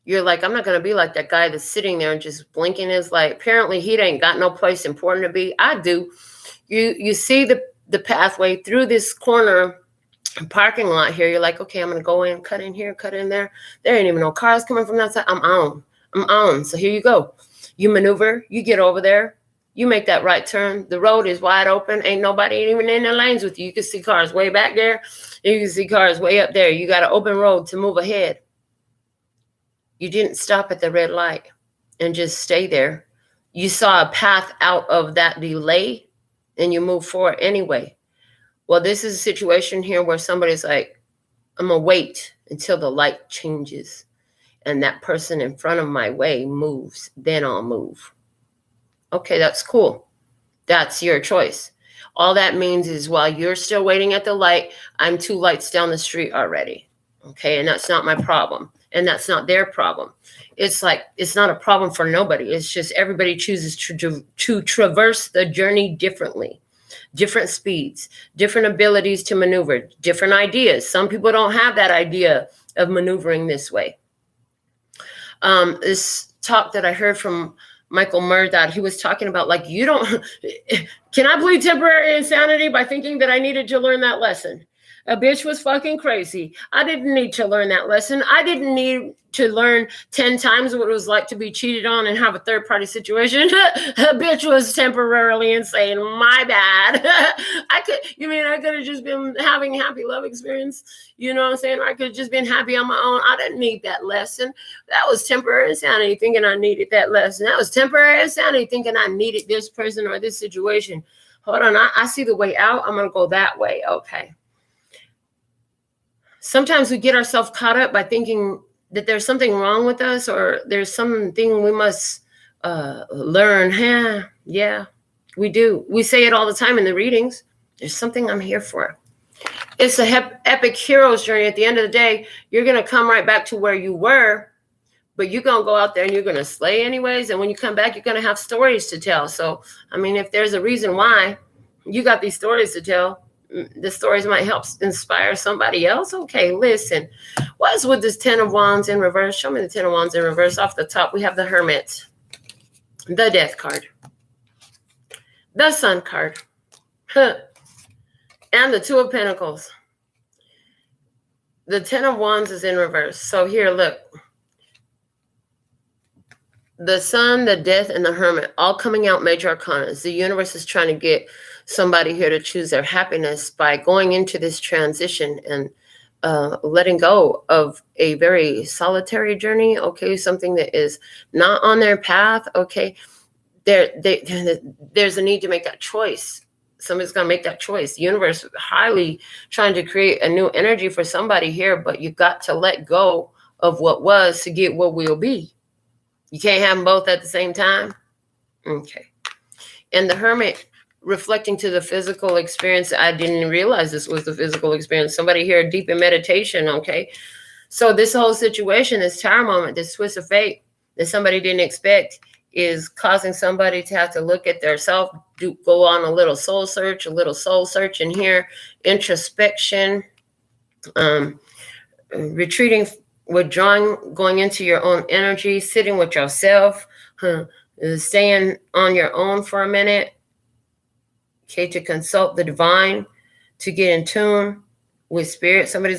You're like, I'm not going to be like that guy that's sitting there and just blinking his light. Apparently, he ain't got no place important to be. I do. You see the pathway through this corner parking lot here. You're like, okay, I'm going to go in, cut in here, cut in there. There ain't even no cars coming from that side. I'm on. So here you go. You maneuver. You get over there. You make that right turn. The road is wide open. Ain't nobody even in the lanes with you. You can see cars way back there. You can see cars way up there. You got an open road to move ahead. You didn't stop at the red light and just stay there. You saw a path out of that delay and you move forward anyway. Well, this is a situation here where somebody's like, I'm going to wait until the light changes and that person in front of my way moves. Then I'll move. Okay, that's cool. That's your choice. All that means is while you're still waiting at the light, I'm 2 lights down the street already. Okay, and that's not my problem. And that's not their problem. It's like, it's not a problem for nobody. It's just everybody chooses to traverse the journey differently. Different speeds, different abilities to maneuver, different ideas. Some people don't have that idea of maneuvering this way. This talk that I heard from Michael Murdoch, he was talking about like, can I plead temporary insanity by thinking that I needed to learn that lesson? A bitch was fucking crazy. I didn't need to learn that lesson. I didn't need to learn 10 times what it was like to be cheated on and have a third-party situation. A bitch was temporarily insane. My bad. I could have just been having a happy love experience. You know what I'm saying? Or I could have just been happy on my own. I didn't need that lesson. That was temporary insanity, thinking I needed that lesson. That was temporary insanity, thinking I needed this person or this situation. Hold on. I see the way out. I'm going to go that way. Okay. Sometimes we get ourselves caught up by thinking that there's something wrong with us or there's something we must learn. Yeah, we do. We say it all the time in the readings. There's something I'm here for. It's a epic hero's journey. At the end of the day, you're going to come right back to where you were, but you're going to go out there and you're going to slay anyways. And when you come back, you're going to have stories to tell. So, I mean, if there's a reason why you got these stories to tell, the stories might help inspire somebody else. Okay, listen. What's with this 10 of Wands in reverse? Show me the 10 of Wands in reverse. Off the top, we have the Hermit, the Death card, the Sun card, and the 2 of Pentacles. The 10 of Wands is in reverse. So here, look. The Sun, the Death, and the Hermit, all coming out major arcana. The universe is trying to get somebody here to choose their happiness by going into this transition and letting go of a very solitary journey. Okay, something that is not on their path. Okay, there's a need to make that choice. Somebody's going to make that choice. The universe is highly trying to create a new energy for somebody here, but you got to let go of what was to get what will be. You can't have them both at the same time. Okay. And the Hermit reflecting to the physical experience. I didn't realize this was the physical experience. Somebody here deep in meditation, okay? So this whole situation, this tower moment, this twist of fate that somebody didn't expect is causing somebody to have to look at their self, go on a little soul search in here, introspection, retreating, withdrawing, going into your own energy, sitting with yourself, staying on your own for a minute, okay, to consult the divine, to get in tune with spirit. Somebody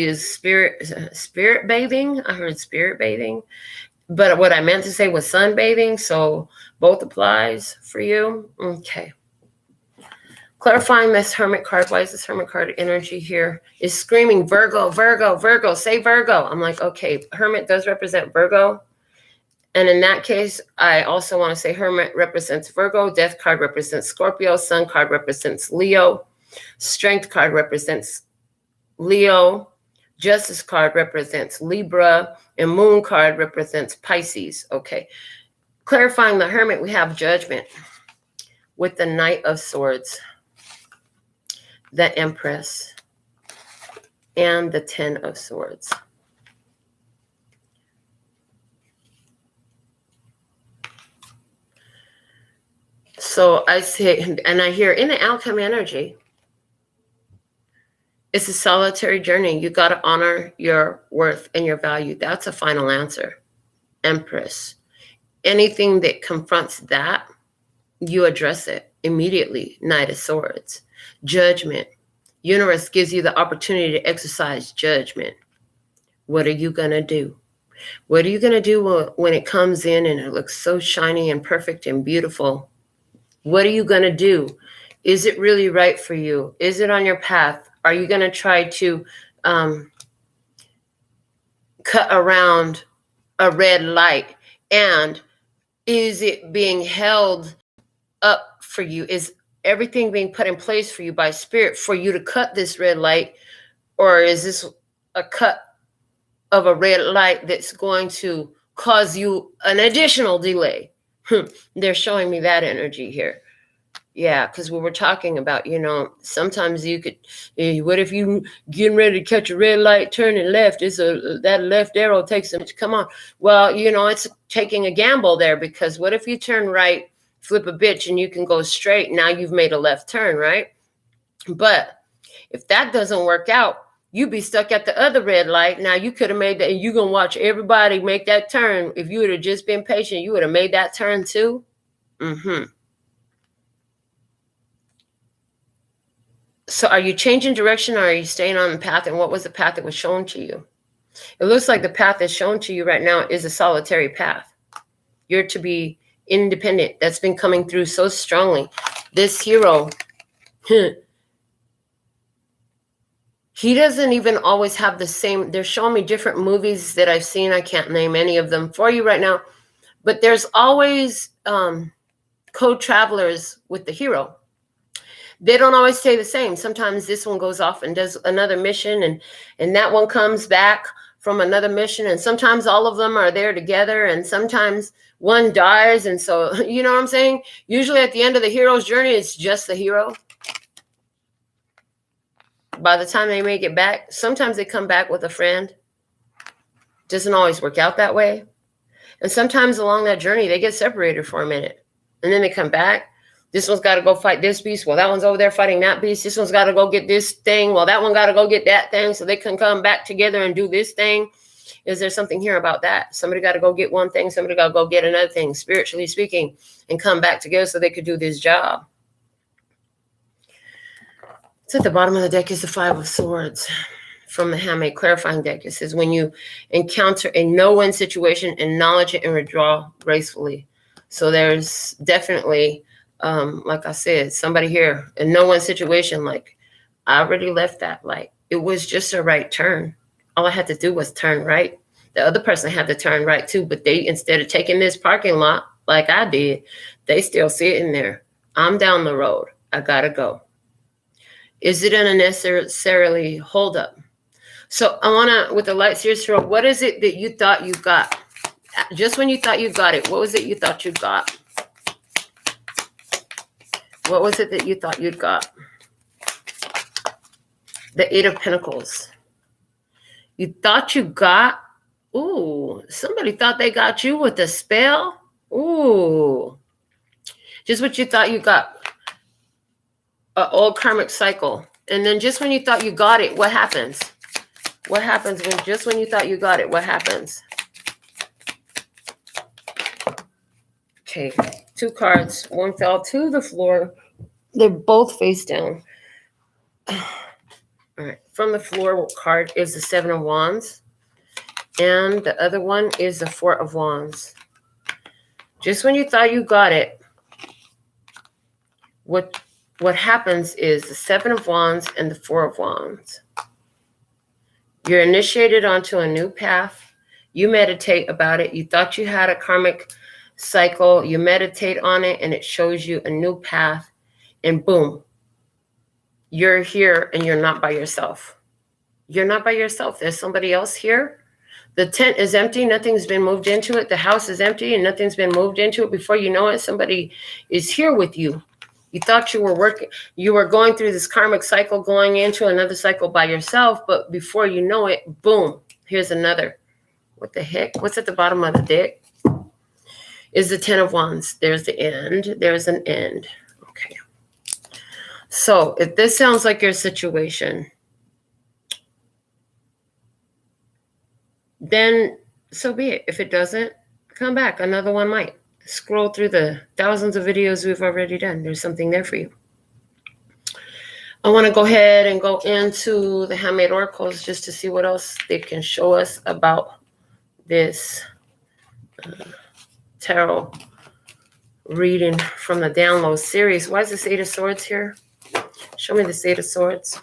is spirit bathing. I heard spirit bathing, but what I meant to say was sunbathing. So both applies for you. Okay. Clarifying this Hermit card. Why is this Hermit card energy here? Is screaming Virgo, Virgo, Virgo. Say Virgo. I'm like, okay, Hermit does represent Virgo. And in that case, I also want to say Hermit represents Virgo. Death card represents Scorpio. Sun card represents Leo. Strength card represents Leo. Justice card represents Libra. And Moon card represents Pisces. Okay. Clarifying the Hermit, we have Judgment with the Knight of Swords, the Empress, and the Ten of Swords. So I say, and I hear in the outcome energy, it's a solitary journey. You got to honor your worth and your value. That's a final answer. Empress. Anything that confronts that, you address it immediately. Knight of Swords. Judgment. Universe gives you the opportunity to exercise judgment. What are you going to do? What are you going to do when it comes in and it looks so shiny and perfect and beautiful? What are you going to do? Is it really right for you? Is it on your path? Are you going to try to cut around a red light? And is it being held up for you? Is everything being put in place for you by spirit for you to cut this red light? Or is this a cut of a red light that's going to cause you an additional delay? They're showing me that energy here. Yeah, because we were talking about, sometimes you could, what if you getting ready to catch a red light, turning left? That left arrow takes them to come on. Well, it's taking a gamble there, because what if you turn right, flip a bitch, and you can go straight? Now you've made a left turn, right? But if that doesn't work out, you'd be stuck at the other red light. Now you could have made that, and you're going to watch everybody make that turn. If you would have just been patient, you would have made that turn too. So are you changing direction, or are you staying on the path? And what was the path that was shown to you? It looks like the path that's shown to you right now is a solitary path. You're to be independent. That's been coming through so strongly. This hero, he doesn't even always have the same. They're showing me different movies that I've seen. I can't name any of them for you right now. But there's always co-travelers with the hero. They don't always stay the same. Sometimes this one goes off and does another mission, and that one comes back from another mission. And sometimes all of them are there together, and sometimes one dies. And so, you know what I'm saying? Usually at the end of the hero's journey, it's just the hero. By the time they make it back, sometimes they come back with a friend. Doesn't always work out that way. And sometimes along that journey, they get separated for a minute, and then they come back. This one's got to go fight this beast. Well, that one's over there fighting that beast. This one's got to go get this thing. Well, that one got to go get that thing so they can come back together and do this thing. Is there something here about that? Somebody got to go get one thing. Somebody got to go get another thing, spiritually speaking, and come back together so they could do this job. So at the bottom of the deck is the Five of Swords from the Handmade Clarifying deck. It says, when you encounter a no-win situation, acknowledge it and withdraw gracefully. So there's definitely... like I said, somebody here, in no one situation, like, I already left that light. It was just a right turn. All I had to do was turn right. The other person had to turn right too, but they, instead of taking this parking lot like I did, they still sitting there. I'm down the road. I gotta go. Is it unnecessarily hold up? So I wanna, with the light series, what is it that you thought you got Just when you thought you got it, what was it you thought you got? What was it that you thought you'd got? The Eight of Pentacles. You thought you got, ooh, somebody thought they got you with a spell. Ooh. Just what you thought you got. An old karmic cycle. And then just when you thought you got it, what happens? What happens when just when you thought you got it? What happens? Okay, 2 cards. One fell to the floor. They're both face down. All right. From the floor card is the 7 of Wands. And the other one is the 4 of Wands. Just when you thought you got it, what happens is the 7 of Wands and the 4 of Wands. You're initiated onto a new path. You meditate about it. You thought you had a karmic cycle. You meditate on it, and it shows you a new path. And boom, you're here, and you're not by yourself. You're not by yourself. There's somebody else here. The tent is empty. Nothing's been moved into it. The house is empty, and nothing's been moved into it. Before you know it, somebody is here with you. You thought you were going through this karmic cycle, going into another cycle by yourself, but before you know it, boom, here's another. What the heck? What's at the bottom of the deck? Is the 10 of Wands. There's the end. There's an end. Okay. So if this sounds like your situation, then so be it. If it doesn't, come back. Another one might. Scroll through the thousands of videos we've already done. There's something there for you. I want to go ahead and go into the Handmade Oracles just to see what else they can show us about this tarot reading from the Download series. Why is this 8 of Swords here? Show me this 8 of Swords.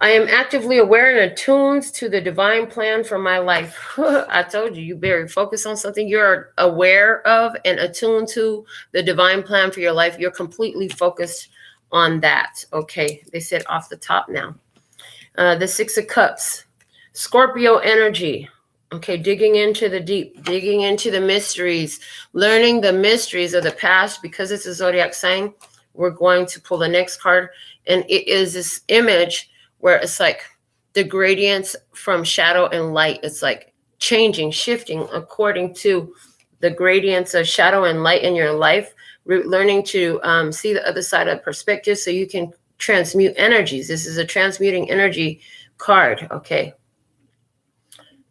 I am actively aware and attuned to the divine plan for my life. I told you, you better focus on something you're aware of and attuned to the divine plan for your life. You're completely focused on that. Okay, they said off the top now. The 6 of Cups, Scorpio energy. Okay, digging into the deep, digging into the mysteries, learning the mysteries of the past. Because it's a zodiac sign, we're going to pull the next card. And it is this image where it's like the gradients from shadow and light. It's like changing, shifting according to the gradients of shadow and light in your life. Learning to see the other side of perspective so you can transmute energies. This is a transmuting energy card, okay?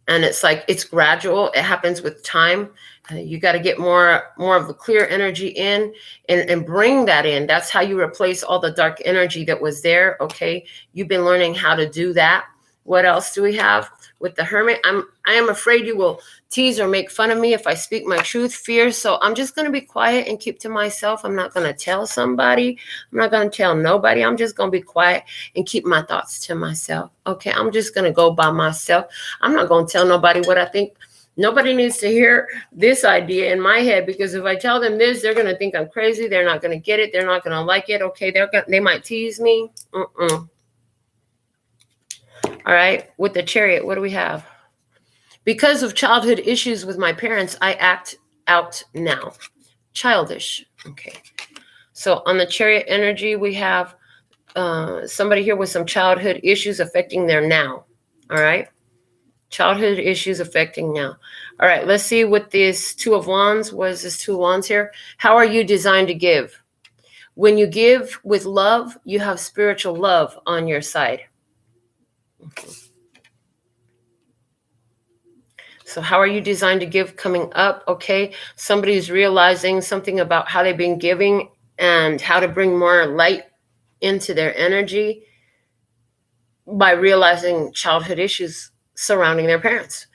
And it's like, it's gradual. It happens with time. You got to get more of the clear energy in and bring that in. That's how you replace all the dark energy that was there. Okay. You've been learning how to do that. What else do we have with the Hermit? I am afraid you will tease or make fun of me if I speak my truth, fear. So I'm just going to be quiet and keep to myself. I'm not going to tell somebody. I'm not going to tell nobody. I'm just going to be quiet and keep my thoughts to myself. Okay. I'm just going to go by myself. I'm not going to tell nobody what I think. Nobody needs to hear this idea in my head, because if I tell them this, they're going to think I'm crazy. They're not going to get it. They're not going to like it. Okay. They might tease me. All right. With the Chariot, what do we have? Because of childhood issues with my parents, I act out now. Childish. Okay. So on the Chariot energy, we have somebody here with some childhood issues affecting their now. All right. Childhood issues affecting now. All right. Let's see what this 2 of Wands was. This 2 of Wands here. How are you designed to give? When you give with love, you have spiritual love on your side. Okay. So how are you designed to give coming up? Okay. Somebody's realizing something about how they've been giving and how to bring more light into their energy by realizing childhood issues surrounding their parents.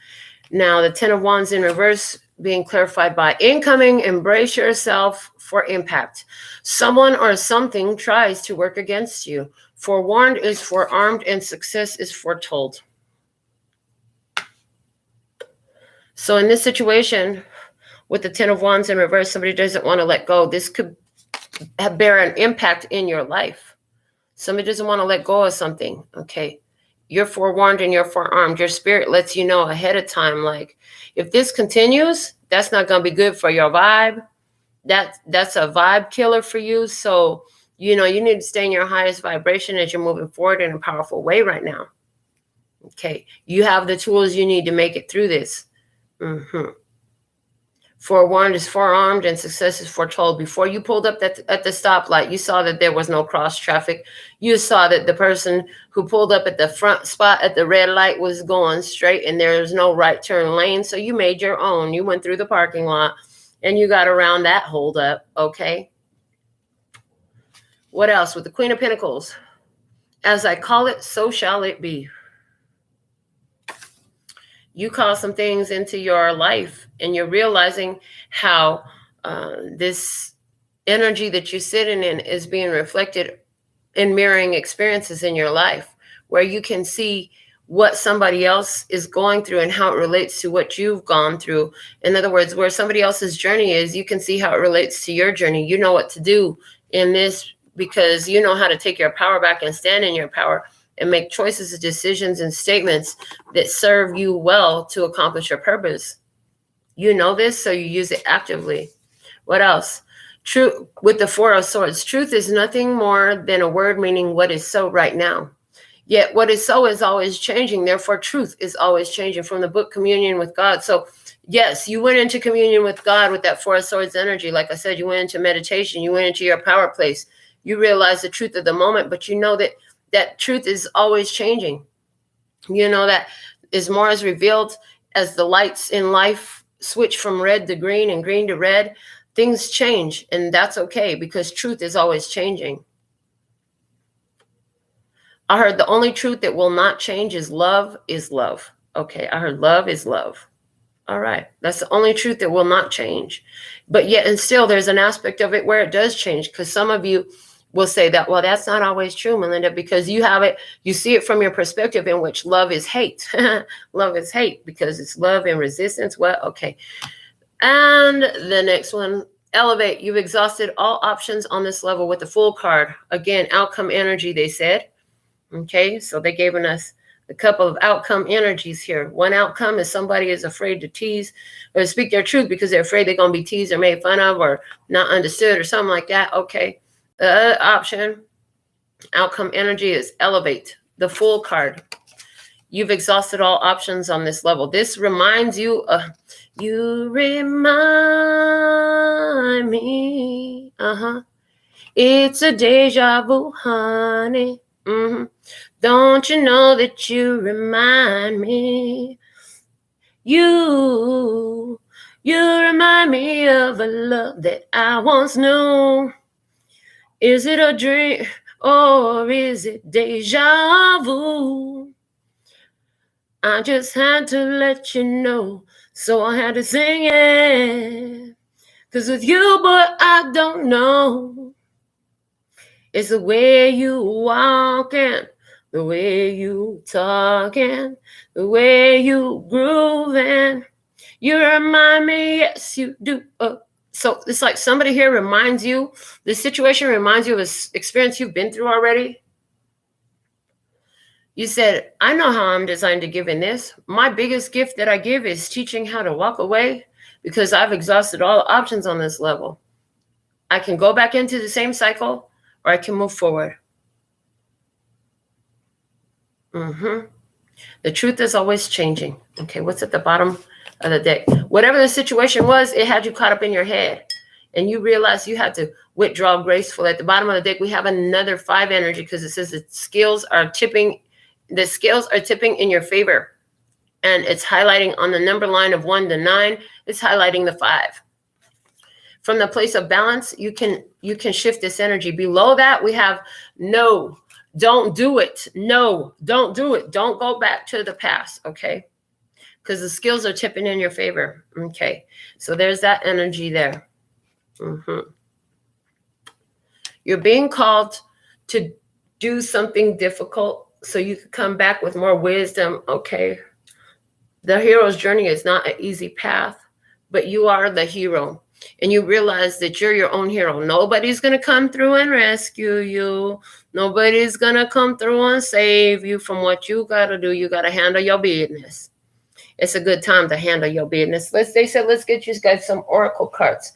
Now, the 10 of Wands in reverse being clarified by incoming, embrace yourself for impact. Someone or something tries to work against you. Forewarned is forearmed and success is foretold. So in this situation, with the 10 of Wands in reverse, somebody doesn't want to let go. This could bear an impact in your life. Somebody doesn't want to let go of something, okay? You're forewarned and you're forearmed. Your spirit lets you know ahead of time, like, if this continues, that's not going to be good for your vibe. That's a vibe killer for you. So, you need to stay in your highest vibration as you're moving forward in a powerful way right now. Okay. You have the tools you need to make it through this. Forewarned is forearmed and success is foretold. Before you pulled up at the stoplight, you saw that there was no cross traffic. You saw that the person who pulled up at the front spot at the red light was going straight and there was no right turn lane. So you made your own. You went through the parking lot and you got around that holdup. Okay. What else with the Queen of Pentacles? As I call it, so shall it be. You call some things into your life and you're realizing how this energy that you're sitting in is being reflected in mirroring experiences in your life, where you can see what somebody else is going through and how it relates to what you've gone through. In other words, where somebody else's journey is, you can see how it relates to your journey. You know what to do in this because you know how to take your power back and stand in your power and make choices, decisions, and statements that serve you well to accomplish your purpose. You know this, so you use it actively. What else? True, with the Four of Swords, truth is nothing more than a word meaning what is so right now. Yet what is so is always changing. Therefore, truth is always changing. From the book Communion with God. So yes, you went into communion with God with that Four of Swords energy. Like I said, you went into meditation. You went into your power place. You realize the truth of the moment, but you know that truth is always changing. You know that is more is revealed as the lights in life switch from red to green and green to red. Things change, and that's okay because truth is always changing. I heard the only truth that will not change is love is love. Okay, I heard love is love. All right, that's the only truth that will not change. But yet and still there's an aspect of it where it does change, because some of you will say that, well, that's not always true, Melinda, because you have it, you see it from your perspective in which love is hate. Love is hate because it's love and resistance. Well, okay. And the next one, elevate. You've exhausted all options on this level with the Fool card. Again, outcome energy, they said. Okay, so they're giving us a couple of outcome energies here. One outcome is somebody is afraid to tease or to speak their truth because they're afraid they're going to be teased or made fun of or not understood or something like that. Okay. The other option, outcome energy, is elevate. The Fool card. You've exhausted all options on this level. This reminds you, you remind me, it's a deja vu, honey. Don't you know that you remind me? You remind me of a love that I once knew. Is it a dream or is it deja vu? I just had to let you know, so I had to sing it. 'Cause with you, boy, I don't know. It's the way you walking, the way you talking, the way you grooving. You remind me, yes, you do. So it's like somebody here reminds you, the situation reminds you of an experience you've been through already. You said, I know how I'm designed to give in this. My biggest gift that I give is teaching how to walk away because I've exhausted all options on this level. I can go back into the same cycle or I can move forward. The truth is always changing. Okay, what's at the bottom of the deck? Whatever the situation was, it had you caught up in your head. And you realize you had to withdraw gracefully. At the bottom of the deck, we have another 5 energy because it says the scales are tipping. The scales are tipping in your favor. And it's highlighting on the number line of 1 to 9. It's highlighting the 5. From the place of balance, you can shift this energy. Below that, we have no, don't do it. No, don't do it. Don't go back to the past, okay? Because the scales are tipping in your favor, okay? So there's that energy there. You're being called to do something difficult so you can come back with more wisdom, okay? The hero's journey is not an easy path, but you are the hero. And you realize that you're your own hero. Nobody's going to come through and rescue you. Nobody's going to come through and save you from what you got to do. You got to handle your business. It's a good time to handle your business. They said, let's get you guys some oracle cards.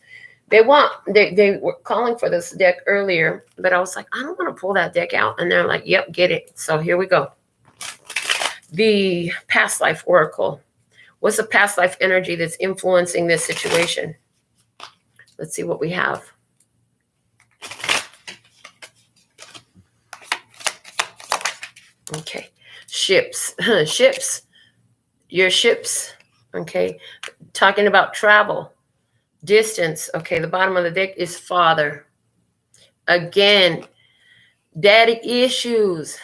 They were calling for this deck earlier, but I was like, I don't want to pull that deck out. And they're like, yep, get it. So here we go. The past life oracle. What's the past life energy that's influencing this situation? Let's see what we have. Okay. Ships. Ships. Your ships. Okay. Talking about travel. Distance. Okay. The bottom of the deck is father. Again, daddy issues.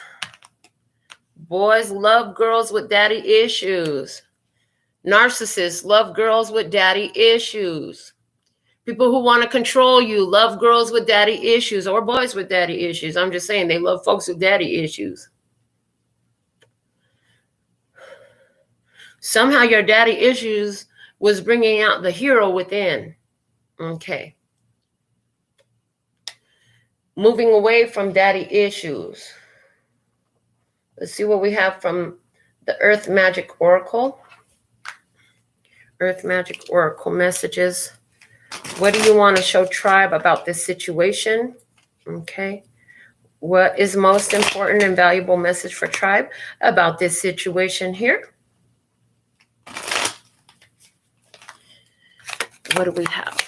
Boys love girls with daddy issues. Narcissists love girls with daddy issues. People who want to control you love girls with daddy issues or boys with daddy issues. I'm just saying they love folks with daddy issues. Somehow your daddy issues was bringing out the hero within. Okay. Moving away from daddy issues. Let's see what we have from the Earth Magic Oracle. Earth Magic Oracle messages. What do you want to show tribe about this situation? Okay. What is most important and valuable message for tribe about this situation here? What do we have?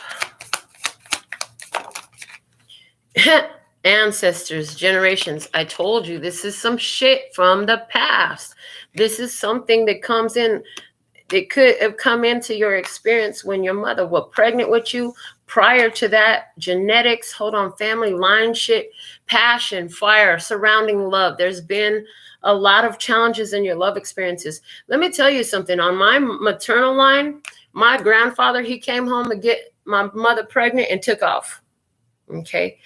Ancestors, generations. I told you this is some shit from the past. This is something that comes in. It could have come into your experience when your mother was pregnant with you. Prior to that, genetics, hold on, family line shit, passion, fire, surrounding love. There's been a lot of challenges in your love experiences. Let me tell you something. On my maternal line, my grandfather, he came home to get my mother pregnant and took off. Okay.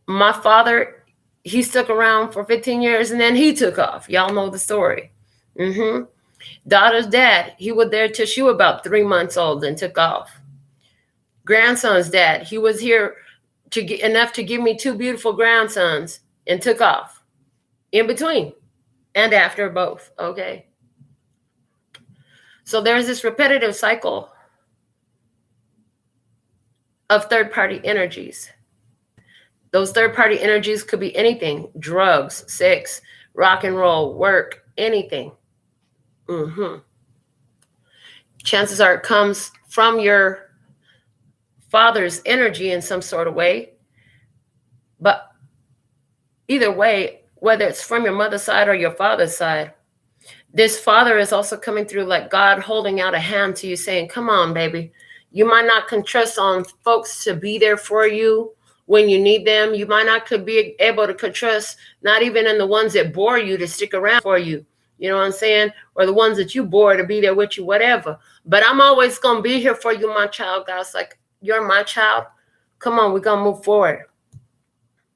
My father, he stuck around for 15 years and then he took off. Y'all know the story. Daughter's dad, he was there till she was about 3 months old and took off. Grandson's dad, he was here to get enough to give me 2 beautiful grandsons and took off. In between and after both. Okay. So there's this repetitive cycle of third-party energies. Those third-party energies could be anything: drugs, sex, rock and roll, work, anything. Chances are it comes from your father's energy in some sort of way. But either way, whether it's from your mother's side or your father's side, this father is also coming through like God holding out a hand to you saying, come on, baby. You might not can trust on folks to be there for you when you need them. You might not could be able to trust not even in the ones that bore you to stick around for you. You know what I'm saying? Or the ones that you bore to be there with you, whatever. But I'm always going to be here for you, my child. God's like, you're my child. Come on, we're going to move forward.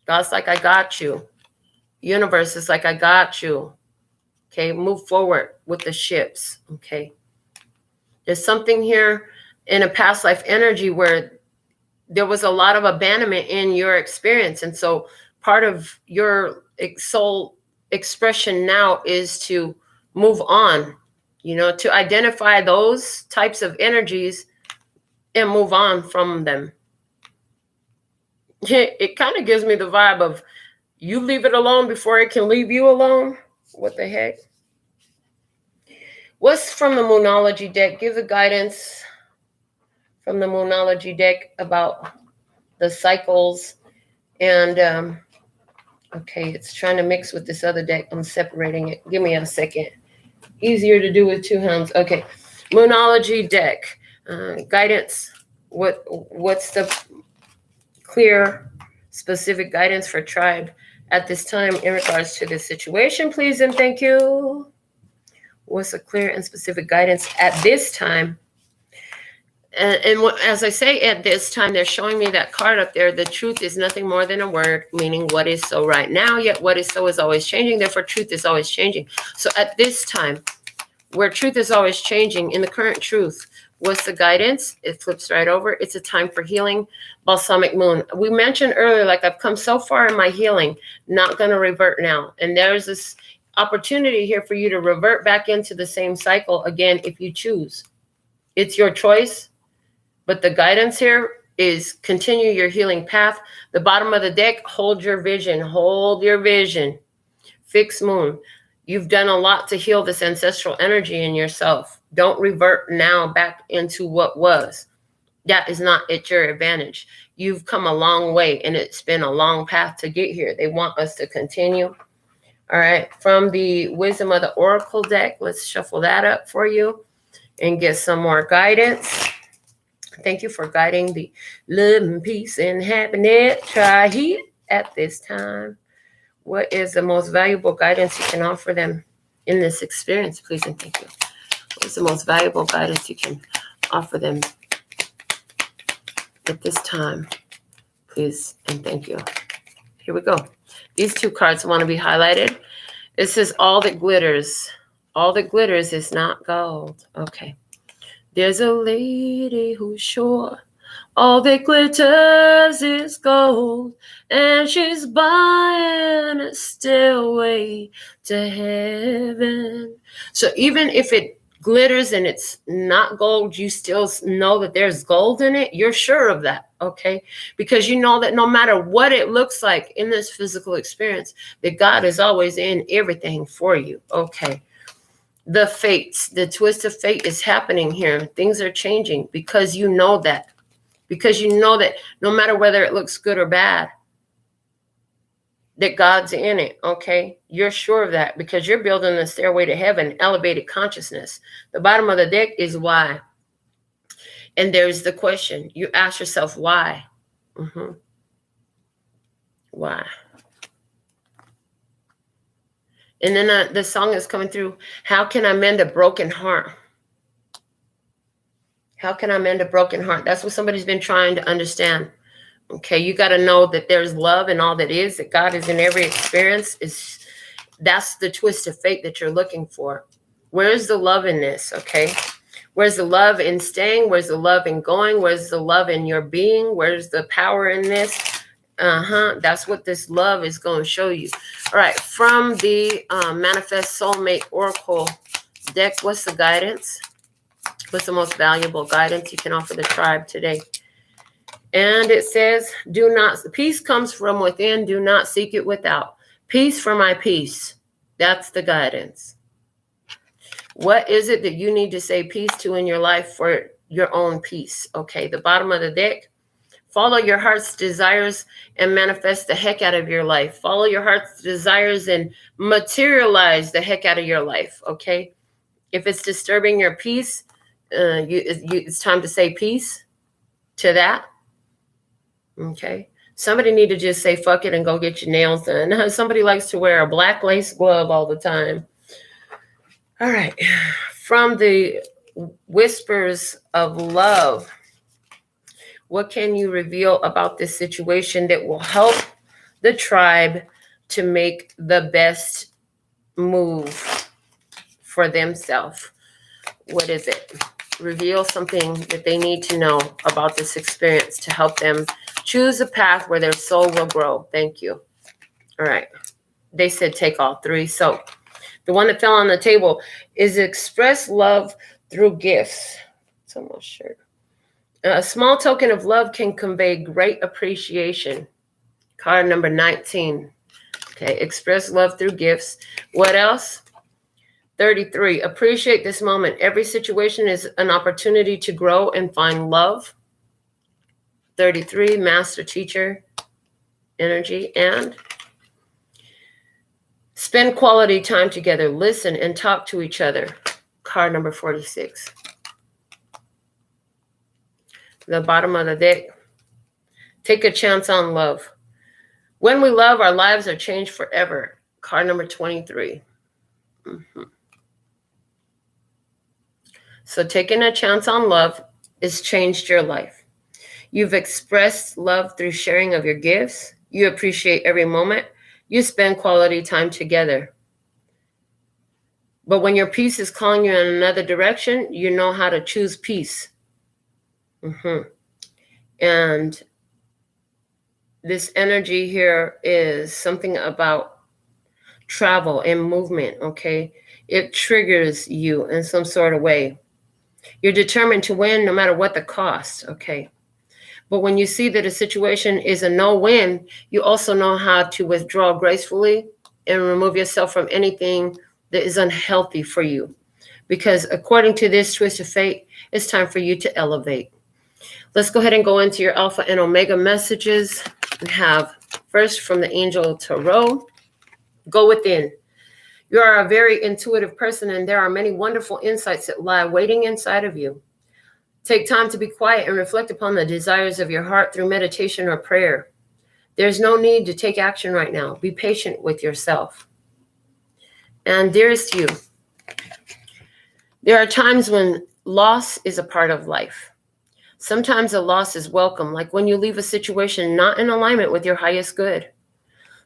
God's like, I got you. Universe is like, I got you. Okay, move forward with the ships. Okay. There's something here in a past life energy where there was a lot of abandonment in your experience. And so part of your soul expression now is to move on, you know, to identify those types of energies and move on from them. It kind of gives me the vibe of you leave it alone before it can leave you alone. What the heck? What's from the Moonology deck? Give the guidance from the Moonology deck about the cycles. And okay, it's trying to mix with this other deck. I'm separating it. Give me a second. Easier to do with 2 hands. Okay, Moonology deck. Guidance. What's the clear, specific guidance for tribe at this time in regards to this situation, please and thank you? What's the clear and specific guidance at this time? And as I say, at this time, they're showing me that card up there. The truth is nothing more than a word, meaning what is so right now, yet what is so is always changing. Therefore, truth is always changing. So at this time, where truth is always changing. In the current truth, what's the guidance? It flips right over. It's a time for healing. Balsamic moon. We mentioned earlier, like, I've come so far in my healing, not going to revert now. And there's this opportunity here for you to revert back into the same cycle again if you choose. It's your choice. But the guidance here is continue your healing path. The bottom of the deck, hold your vision. Hold your vision. Fixed moon. You've done a lot to heal this ancestral energy in yourself. Don't revert now back into what was. That is not at your advantage. You've come a long way, and it's been a long path to get here. They want us to continue. All right. From the Wisdom of the Oracle deck, let's shuffle that up for you and get some more guidance. Thank you for guiding the love and peace and happiness. Try here at this time. What is the most valuable guidance you can offer them in this experience, please and thank you? What is the most valuable guidance you can offer them at this time, please and thank you? Here we go. These two cards want to be highlighted. It says, all that glitters. All that glitters is not gold. Okay. There's a lady who's sure all that glitters is gold, and she's buying a stairway to heaven. So even if it glitters and it's not gold, you still know that there's gold in it. You're sure of that, okay? Because you know that no matter what it looks like in this physical experience, that God is always in everything for you, okay? The fates, the twist of fate is happening here. Things are changing because you know that. Because you know that no matter whether it looks good or bad, that God's in it, okay? You're sure of that because you're building the stairway to heaven, elevated consciousness. The bottom of the deck is why. And there's the question. You ask yourself, why? Why? And then the song is coming through. How can I mend a broken heart? How can I mend a broken heart? That's what somebody's been trying to understand. Okay, you got to know that there's love in all that is, that God is in every experience. That's the twist of fate that you're looking for. Where's the love in this, okay? Where's the love in staying? Where's the love in going? Where's the love in your being? Where's the power in this? That's what this love is going to show you. All right, from the Manifest Soulmate Oracle deck, what's the guidance? What's the most valuable guidance you can offer the tribe today? And it says, peace comes from within, do not seek it without. Peace for my peace. That's the guidance. What is it that you need to say peace to in your life for your own peace? Okay, the bottom of the deck. Follow your heart's desires and manifest the heck out of your life. Follow your heart's desires and materialize the heck out of your life, okay? If it's disturbing your peace, it's time to say peace to that, okay? Somebody need to just say fuck it and go get your nails done. Somebody likes to wear a black lace glove all the time. All right, from the Whispers of Love, what can you reveal about this situation that will help the tribe to make the best move for themselves? What is it? Reveal something that they need to know about this experience to help them choose a path where their soul will grow. Thank you. All right. They said take all three. So the one that fell on the table is express love through gifts. It's almost sure. A small token of love can convey great appreciation. Card number 19. Okay, express love through gifts. What else? 33. Appreciate this moment. Every situation is an opportunity to grow and find love. 33. Master teacher energy. And spend quality time together. Listen and talk to each other. Card number 46. The bottom of the deck. Take a chance on love. When we love, our lives are changed forever. Card number 23. So taking a chance on love has changed your life. You've expressed love through sharing of your gifts. You appreciate every moment. You spend quality time together. But when your peace is calling you in another direction, you know how to choose peace. And this energy here is something about travel and movement, okay? It triggers you in some sort of way. You're determined to win no matter what the cost, okay? But when you see that a situation is a no-win, you also know how to withdraw gracefully and remove yourself from anything that is unhealthy for you. Because according to this twist of fate, it's time for you to elevate. Let's go ahead and go into your Alpha and Omega messages. We have first from the Angel Tarot, go within. You are a very intuitive person, and there are many wonderful insights that lie waiting inside of you. Take time to be quiet and reflect upon the desires of your heart through meditation or prayer. There's no need to take action right now. Be patient with yourself. And dearest you, there are times when loss is a part of life. Sometimes a loss is welcome, like when you leave a situation not in alignment with your highest good.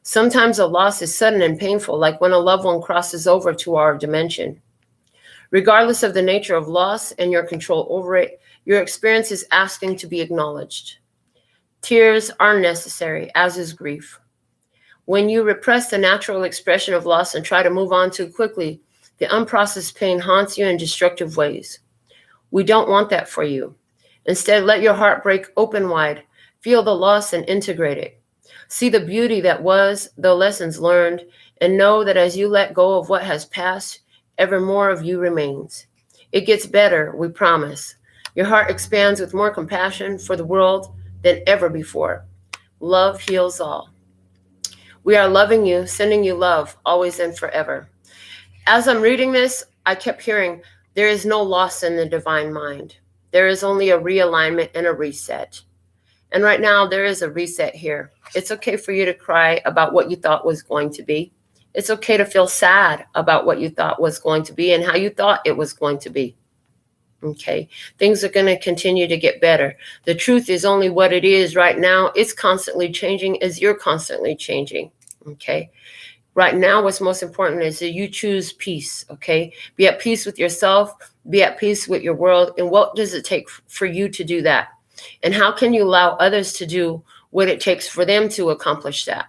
Sometimes a loss is sudden and painful, like when a loved one crosses over to our dimension. Regardless of the nature of loss and your control over it, your experience is asking to be acknowledged. Tears are necessary, as is grief. When you repress the natural expression of loss and try to move on too quickly, the unprocessed pain haunts you in destructive ways. We don't want that for you. Instead, let your heart break open wide. Feel the loss and integrate it. See the beauty that was, the lessons learned, and know that as you let go of what has passed, ever more of you remains. It gets better, we promise. Your heart expands with more compassion for the world than ever before. Love heals all. We are loving you, sending you love, always and forever. As I'm reading this, I kept hearing, there is no loss in the divine mind. There is only a realignment and a reset. And right now, there is a reset here. It's okay for you to cry about what you thought was going to be. It's okay to feel sad about what you thought was going to be and how you thought it was going to be. Okay, things are going to continue to get better. The truth is only what it is right now. It's constantly changing as you're constantly changing. Okay, right now, what's most important is that you choose peace. Okay, be at peace with yourself, be at peace with your world. And what does it take for you to do that? And how can you allow others to do what it takes for them to accomplish that?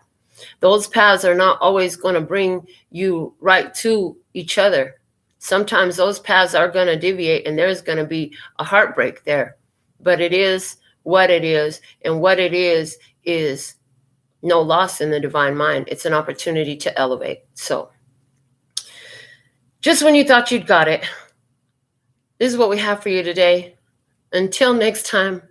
Those paths are not always going to bring you right to each other. Sometimes those paths are going to deviate and there's going to be a heartbreak there. But it is what it is. And what it is no loss in the divine mind. It's an opportunity to elevate. So just when you thought you'd got it, this is what we have for you today. Until next time,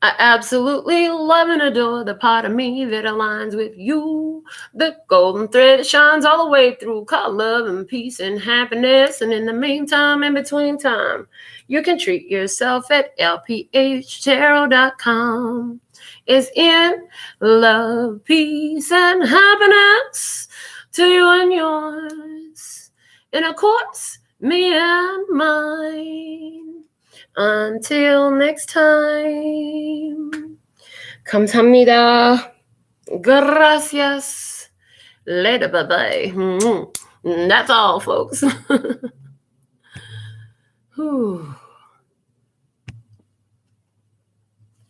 I absolutely love and adore the part of me that aligns with you. The golden thread that shines all the way through, called love and peace and happiness. And in the meantime, in between time, you can treat yourself at lphtarot.com. It's in love, peace, and happiness to you and yours. And of course, me and mine. Until next time. 감사합니다. Gracias. Later, bye-bye. That's all, folks. Whew.